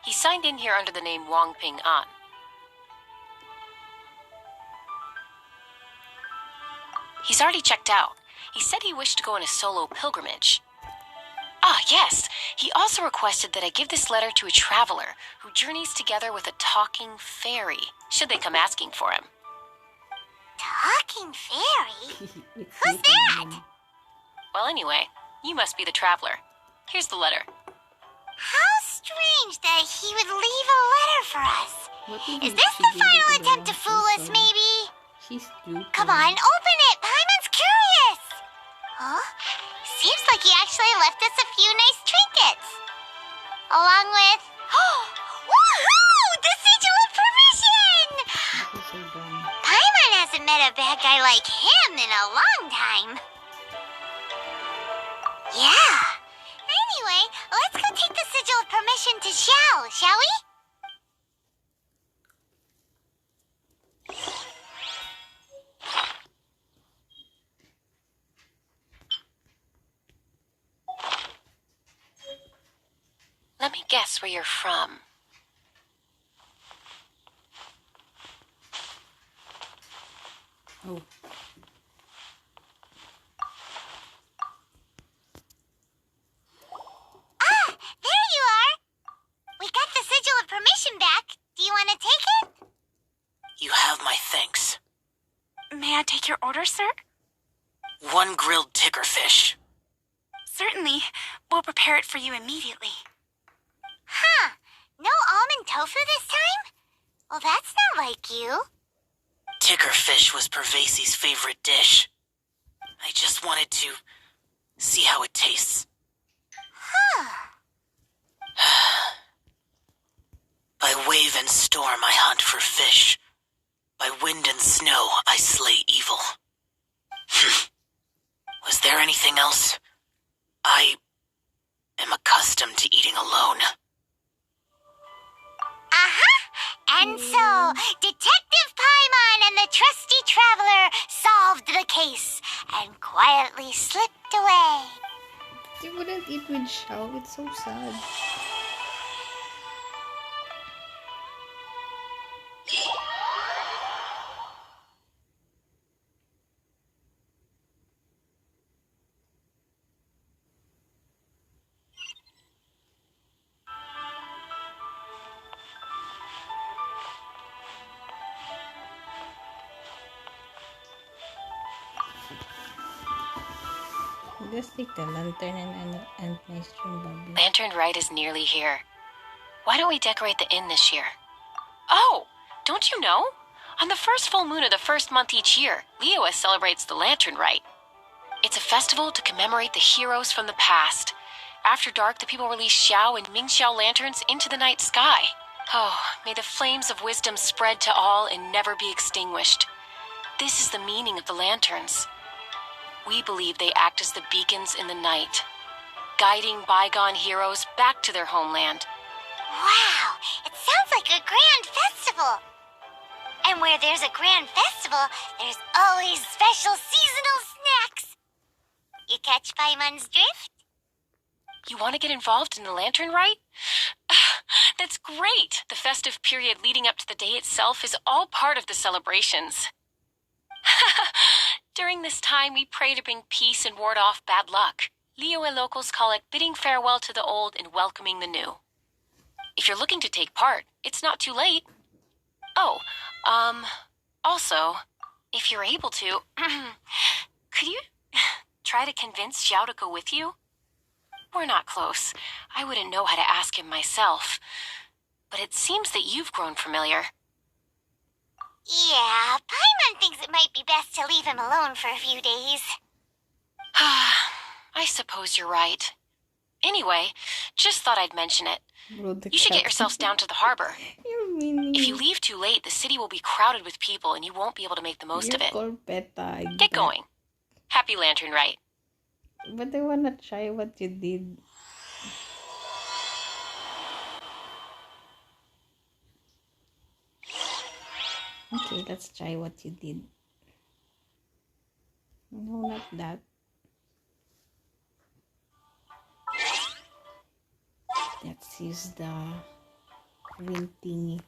He signed in here under the name Wang Ping An. He's already checked out. He said he wished to go on a solo pilgrimage. Ah, yes. He also requested that I give this letter to a traveler who journeys together with a talking fairy, should they come asking for him. Talking fairy? Who's that? Well, anyway, you must be the traveler. Here's the letter. How strange that he would leave a letter for us. Is this the final attempt to fool us, maybe? She's stupid. Come on, open it! Paimon's curious! Huh? Seems like he actually left us a few nice trinkets. Along with... Woohoo! The sigil of permission! That is so dumb. Paimon hasn't met a bad guy like him in a long time. Yeah. Anyway, let's go take the sigil of permission to Xiao, shall we? Let me guess where you're from. Oh. Ah, there you are. We got the sigil of permission back. Do you want to take it? You have my thanks. May I take your order, sir? 1 grilled ticker fish. Certainly. We'll prepare it for you immediately. Huh. No almond tofu this time? Well, that's not like you. Ticker fish was Pervasi's favorite dish. I just wanted to see how it tastes. Huh. By wave and storm I hunt for fish. By wind and snow I slay evil. Was there anything else? I am accustomed to eating alone. And so, Detective Paimon and the trusty traveler solved the case and quietly slipped away. She wouldn't eat with Xiao. It's so sad. Just take the lantern and nice string, Bobby. Lantern Rite is nearly here. Why don't we decorate the inn this year? Oh, don't you know? On the first full moon of the first month each year, Liyue celebrates the Lantern Rite. It's a festival to commemorate the heroes from the past. After dark, the people release Xiao and Mingxiao lanterns into the night sky. Oh, may the flames of wisdom spread to all and never be extinguished. This is the meaning of the lanterns. We believe they act as the beacons in the night, guiding bygone heroes back to their homeland. Wow, it sounds like a grand festival. And where there's a grand festival, there's always special seasonal snacks. You catch Paimon's drift? You want to get involved in the Lantern Rite? That's great! The festive period leading up to the day itself is all part of the celebrations. During this time, we pray to bring peace and ward off bad luck. Liyue locals call it bidding farewell to the old and welcoming the new. If you're looking to take part, it's not too late. Oh, also, if you're able to, could you try to convince Xiao to go with you? We're not close. I wouldn't know how to ask him myself. But it seems that you've grown familiar. Yeah, Paimon thinks it might be best to leave him alone for a few days. I suppose you're right. Anyway, just thought I'd mention it. Bro, the You should get cat. yourselves down to the harbor. You mean If you leave too late, the city will be crowded with people and you won't be able to make the most of it. Corpeta, Get going. Happy Lantern Rite. But I wanna try what you did. Okay, let's try what you did. No, not that. Let's use the wind thingy.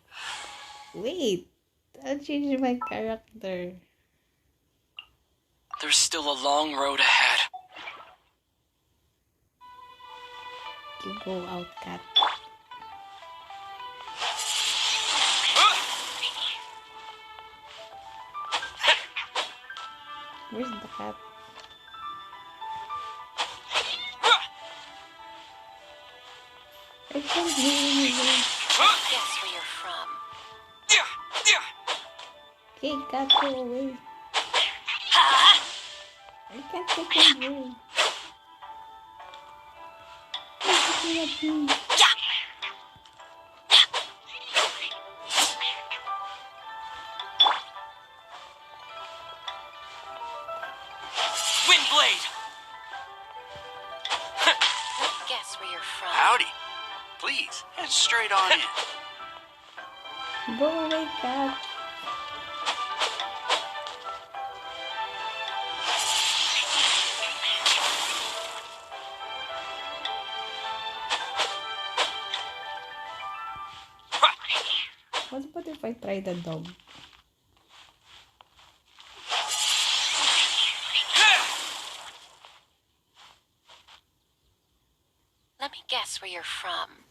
Wait, I'll change my character. There's still a long road ahead. You go out, cat. Where's the cat? I can't hear anything. Guess where you're from. Okay, cat, go away. I can't take control. He's looking at me. Windblade! Guess where you're from. Howdy. Please, head straight on in. Go away, cat. What about if I try the dog? Let me guess where you're from.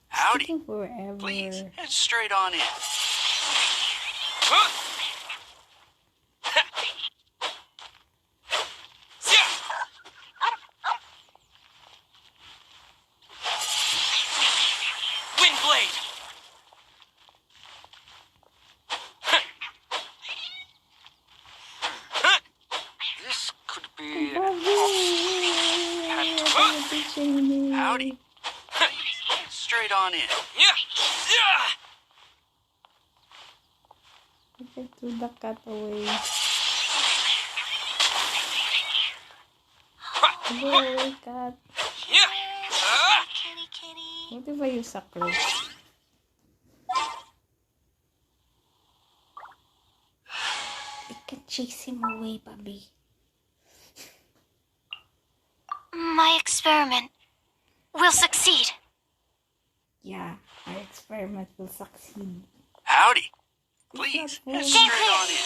Howdy. Taking forever. Please, head straight on in. Windblade! This could be Howdy. Howdy. Please, head straight on in. Okay, threw the cat away. Go away, cat. Kitty, kitty. What if I use a crow? I can chase him away, Bobby. My experiment will succeed. Yeah, our experiment will succeed. Howdy. Please, head straight on in.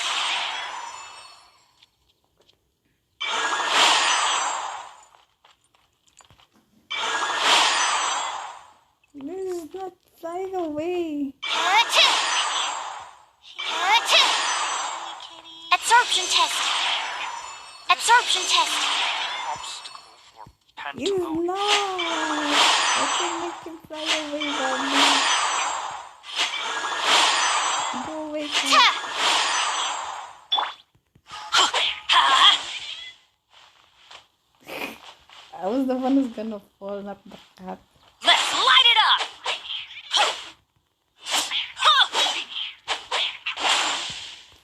This is not flying away. Absorption test. Absorption test. Obstacle for He's pantaloon. not. I can make him fly away, Bobby. Go away, cat. I was the one who's gonna fall, not the cat. Let's light it up.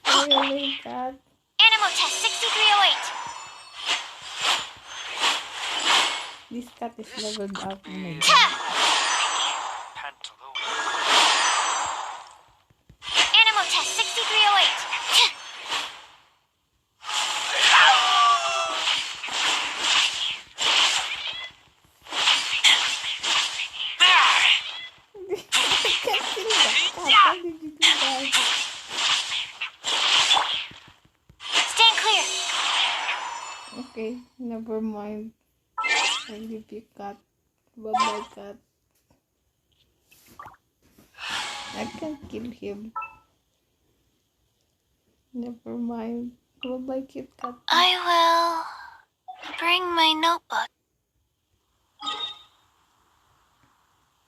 Go away, cat. Animal test 6308. This cat is leveled up. Oh my god. Pantaloon. Animal test 6308. How did you do that? Stand clear. Okay, never mind. I'll leave you, cat. Bye-bye, cat. I can't kill him. Never mind. Bye-bye, cute cat. I will bring my notebook.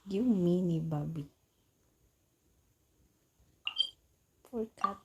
You meanie, Bobby. Poor cat.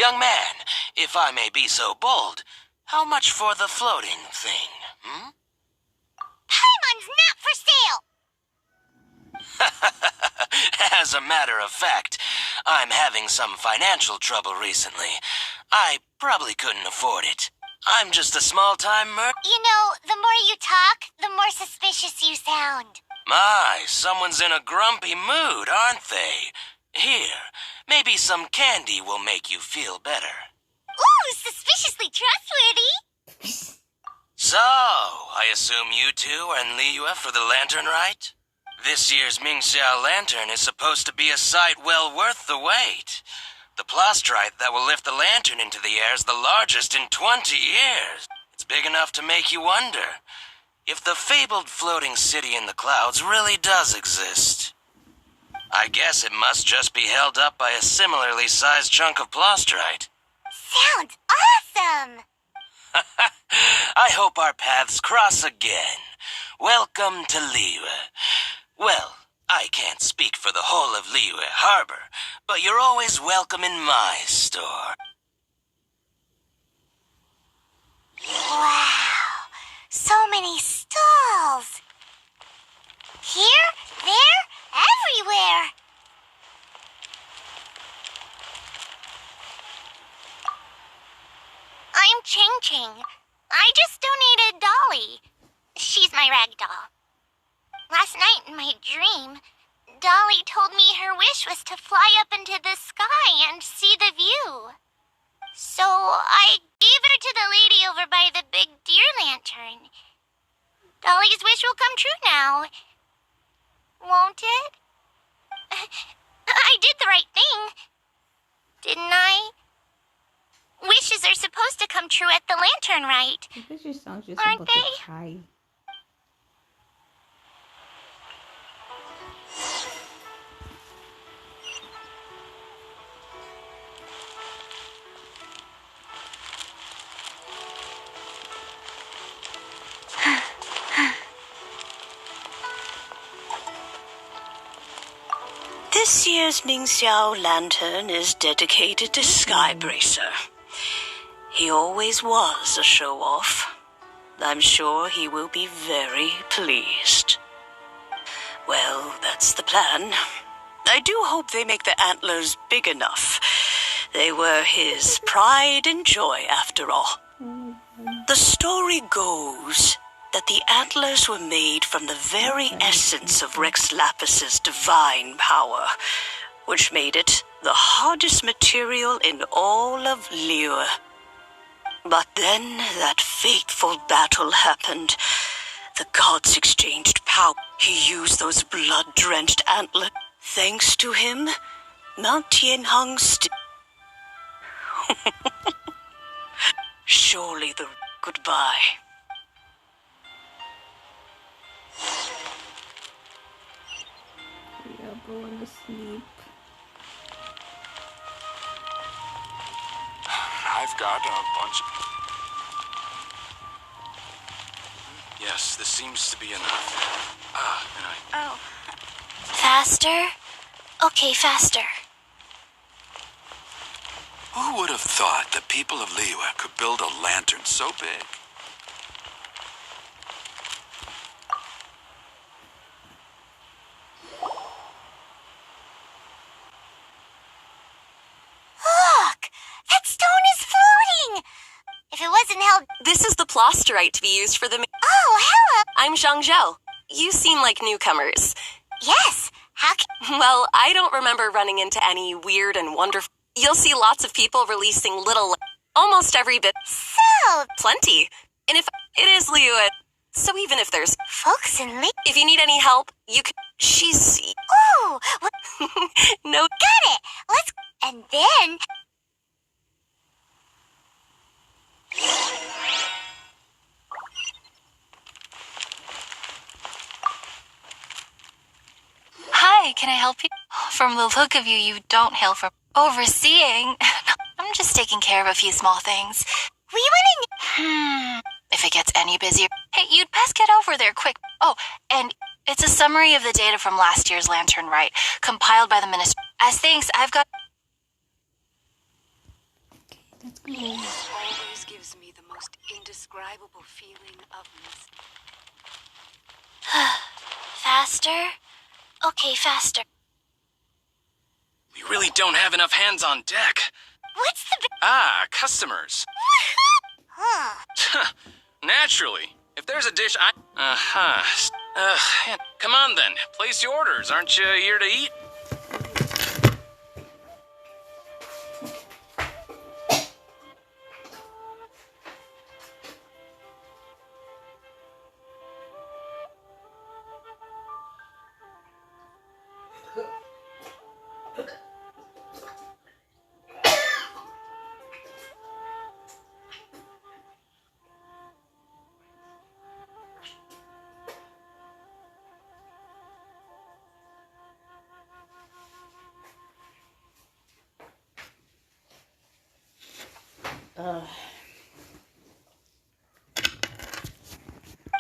Young man, if I may be so bold, how much for the floating thing, hmm? Paimon's not for sale! As a matter of fact, I'm having some financial trouble recently. I probably couldn't afford it. I'm just a small-time You know, the more you talk, the more suspicious you sound. My, someone's in a grumpy mood, aren't they? Here, maybe some candy will make you feel better. Ooh, suspiciously trustworthy! So, I assume you two are in Liyue for the lantern rite? This year's Mingxiao lantern is supposed to be a sight well worth the wait. The plastrite that will lift the lantern into the air is the largest in 20 years. It's big enough to make you wonder if the fabled floating city in the clouds really does exist. I guess it must just be held up by a similarly sized chunk of plastrite. Sounds awesome! I hope our paths cross again. Welcome to Liyue. Well, I can't speak for the whole of Liyue Harbor, but you're always welcome in my store. Wow, so many stalls. Here, there, everywhere. I'm Ching Ching. I just donated Dolly. She's my rag doll. Last night in my dream, Dolly told me her wish was to fly up into the sky and see the view. So I gave her to the lady over by the big deer lantern. Dolly's wish will come true now. Won't it? I did the right thing, didn't I? Wishes are supposed to come true at the lantern rite. Because your song's just Aren't about they? to cry. This year's Mingxiao lantern is dedicated to Skybracer. He always was a show-off. I'm sure he will be very pleased. Well, that's the plan. I do hope they make the antlers big enough. They were his pride and joy, after all. The story goes that the antlers were made from the very essence of Rex Lapis's divine power, which made it the hardest material in all of Liyue. But then that fateful battle happened. The gods exchanged power. He used those blood-drenched antlers. Thanks to him, Mount Tianheng Surely the goodbye. We are going to sleep. I've got a bunch of... Yes, this seems to be enough. And I... Oh. Faster? Okay, faster. Who would have thought the people of Liyue could build a lantern so big? Look! That stone is floating! If it wasn't held... This is the plasterite to be used for the... Oh, hello! I'm Zhang Zhao. You seem like newcomers. Yes, how can... Well, I don't remember running into any weird and wonderful... You'll see lots of people releasing little... Almost every bit. So... Plenty. And if it is Liyue, so even if there's... Folks in Liyue... If you need any help, you can... She's... Ooh! No... Got it! Let's... And then... Hi, can I help you? From the look of you, you don't hail from overseeing. I'm just taking care of a few small things. We wouldn't... If it gets any busier... Hey, you'd best get over there quick. Oh, and it's a summary of the data from last year's Lantern Rite, compiled by the Minister. As thanks, I've got... Let's go. This always gives me the most indescribable feeling of Faster? Okay, faster. We really don't have enough hands on deck. What's the Customers. Huh. Naturally. If there's a dish come on then. Place your orders. Aren't you here to eat?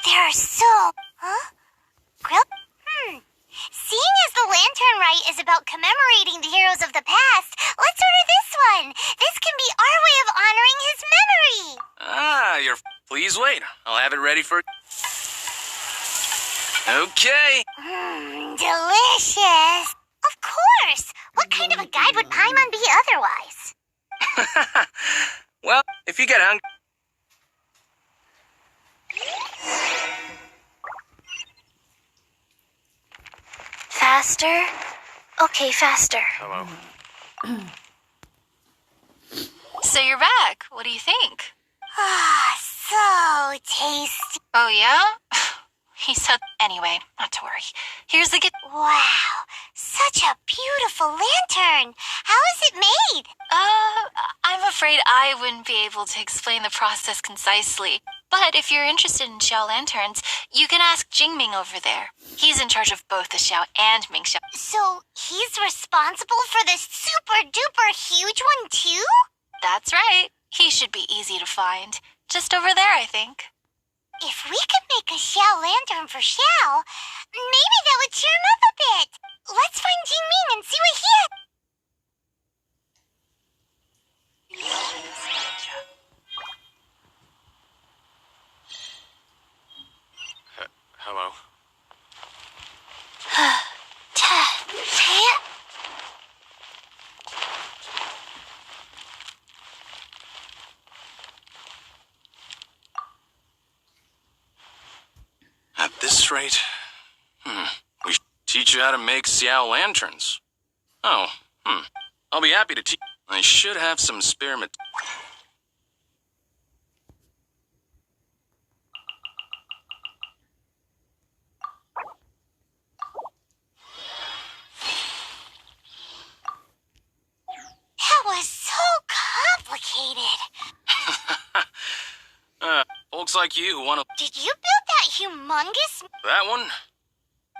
There are so... Huh? Grill? Seeing as the Lantern Rite is about commemorating the heroes of the past, let's order this one. This can be our way of honoring his memory. Please wait. I'll have it ready for... Okay. Delicious. Of course. What kind of a guide would Paimon be otherwise? Well, if you get hungry... Faster? Okay, faster. Hello. So you're back. What do you think? So tasty. Oh, yeah? He said... Anyway, not to worry. Here's the Wow, such a beautiful lantern. How is it made? I'm afraid I wouldn't be able to explain the process concisely. But if you're interested in Xiao lanterns, you can ask Jingming over there. He's in charge of both the Xiao and Ming Xiao. So he's responsible for this super duper huge one too? That's right. He should be easy to find. Just over there, I think. If we could make a Xiao lantern for Xiao, maybe that would cheer him up a bit. Let's find Jingming and see what he has. Hello. At this rate, we should teach you how to make Xiao lanterns. I'll be happy to teach. I should have some spare material. That was so complicated. Folks like you who want to... Did you build that humongous... That one?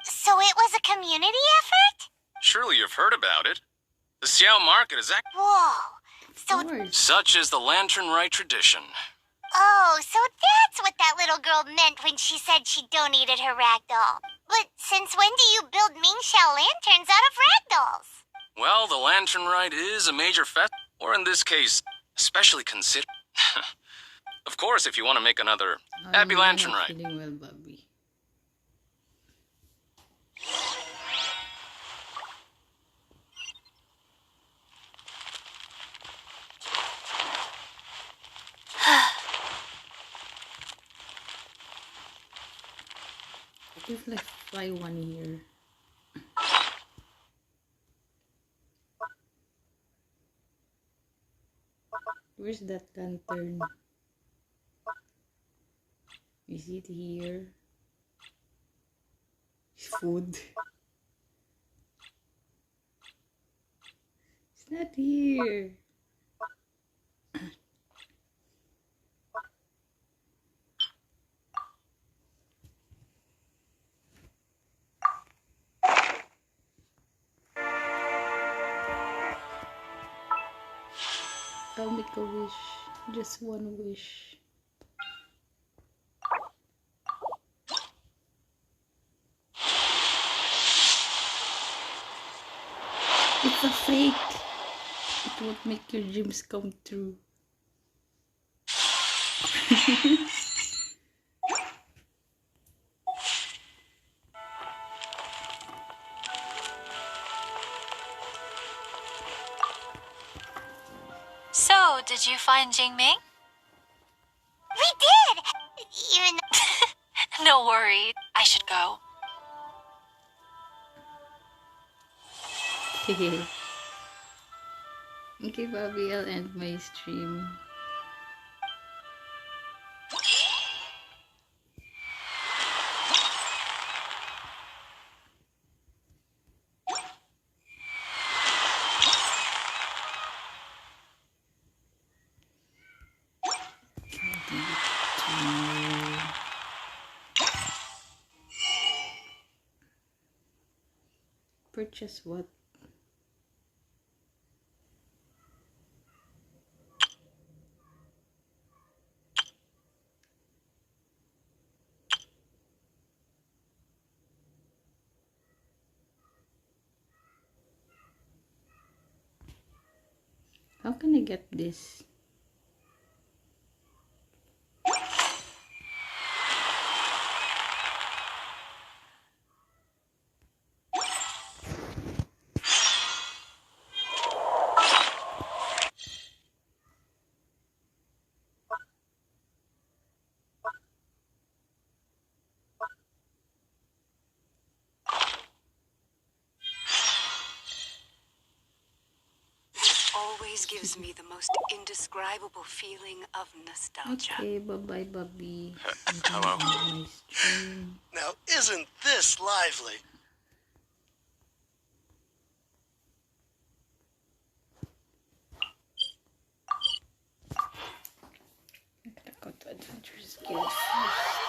So it was a community effort? Surely you've heard about it. The Xiao market is Whoa. So... Such is the Lantern Rite tradition. Oh, so that's what that little girl meant when she said she donated her ragdoll. But since when do you build Ming Xiao lanterns out of ragdolls? Well, the Lantern Rite is a major festival, or in this case, especially considered. Of course, if you want to make another Happy Lantern Rite. Feeling well, Bobby. If like fly one here. Where's that lantern? Is it here? It's food. It's not here. I'll make a wish. Just one wish. It's a fake. It won't make your dreams come true. So, did you find Jingming? We did! Even No worry, I should go. Okay, Bobby, I'll end my stream. Purchase what? How can I get this? Always gives me the most indescribable feeling of nostalgia. Okay, bye-bye, Bobby. Hello. My stream. Now, isn't this lively? I'm gonna go to Adventures Guild first.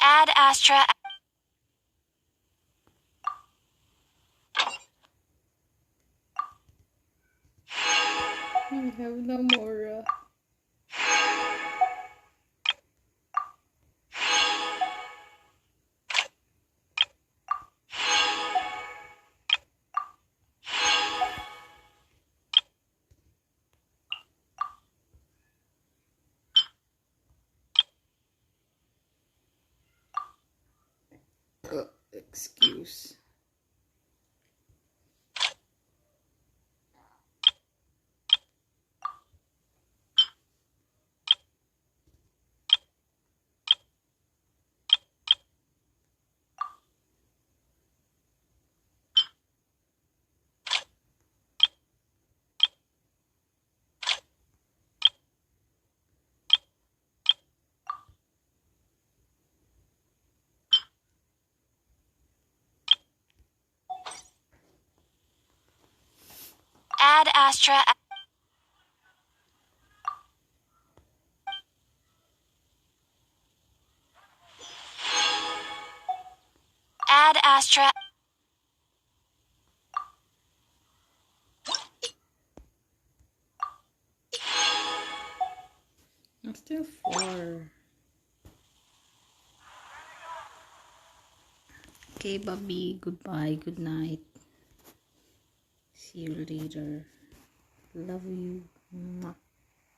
Ad Astra. I have no more. Excuse. Ad Astra. Ad Astra. I'm still 4. Okay, Bobby. Goodbye. Good night. See you later. Love you. Mwah.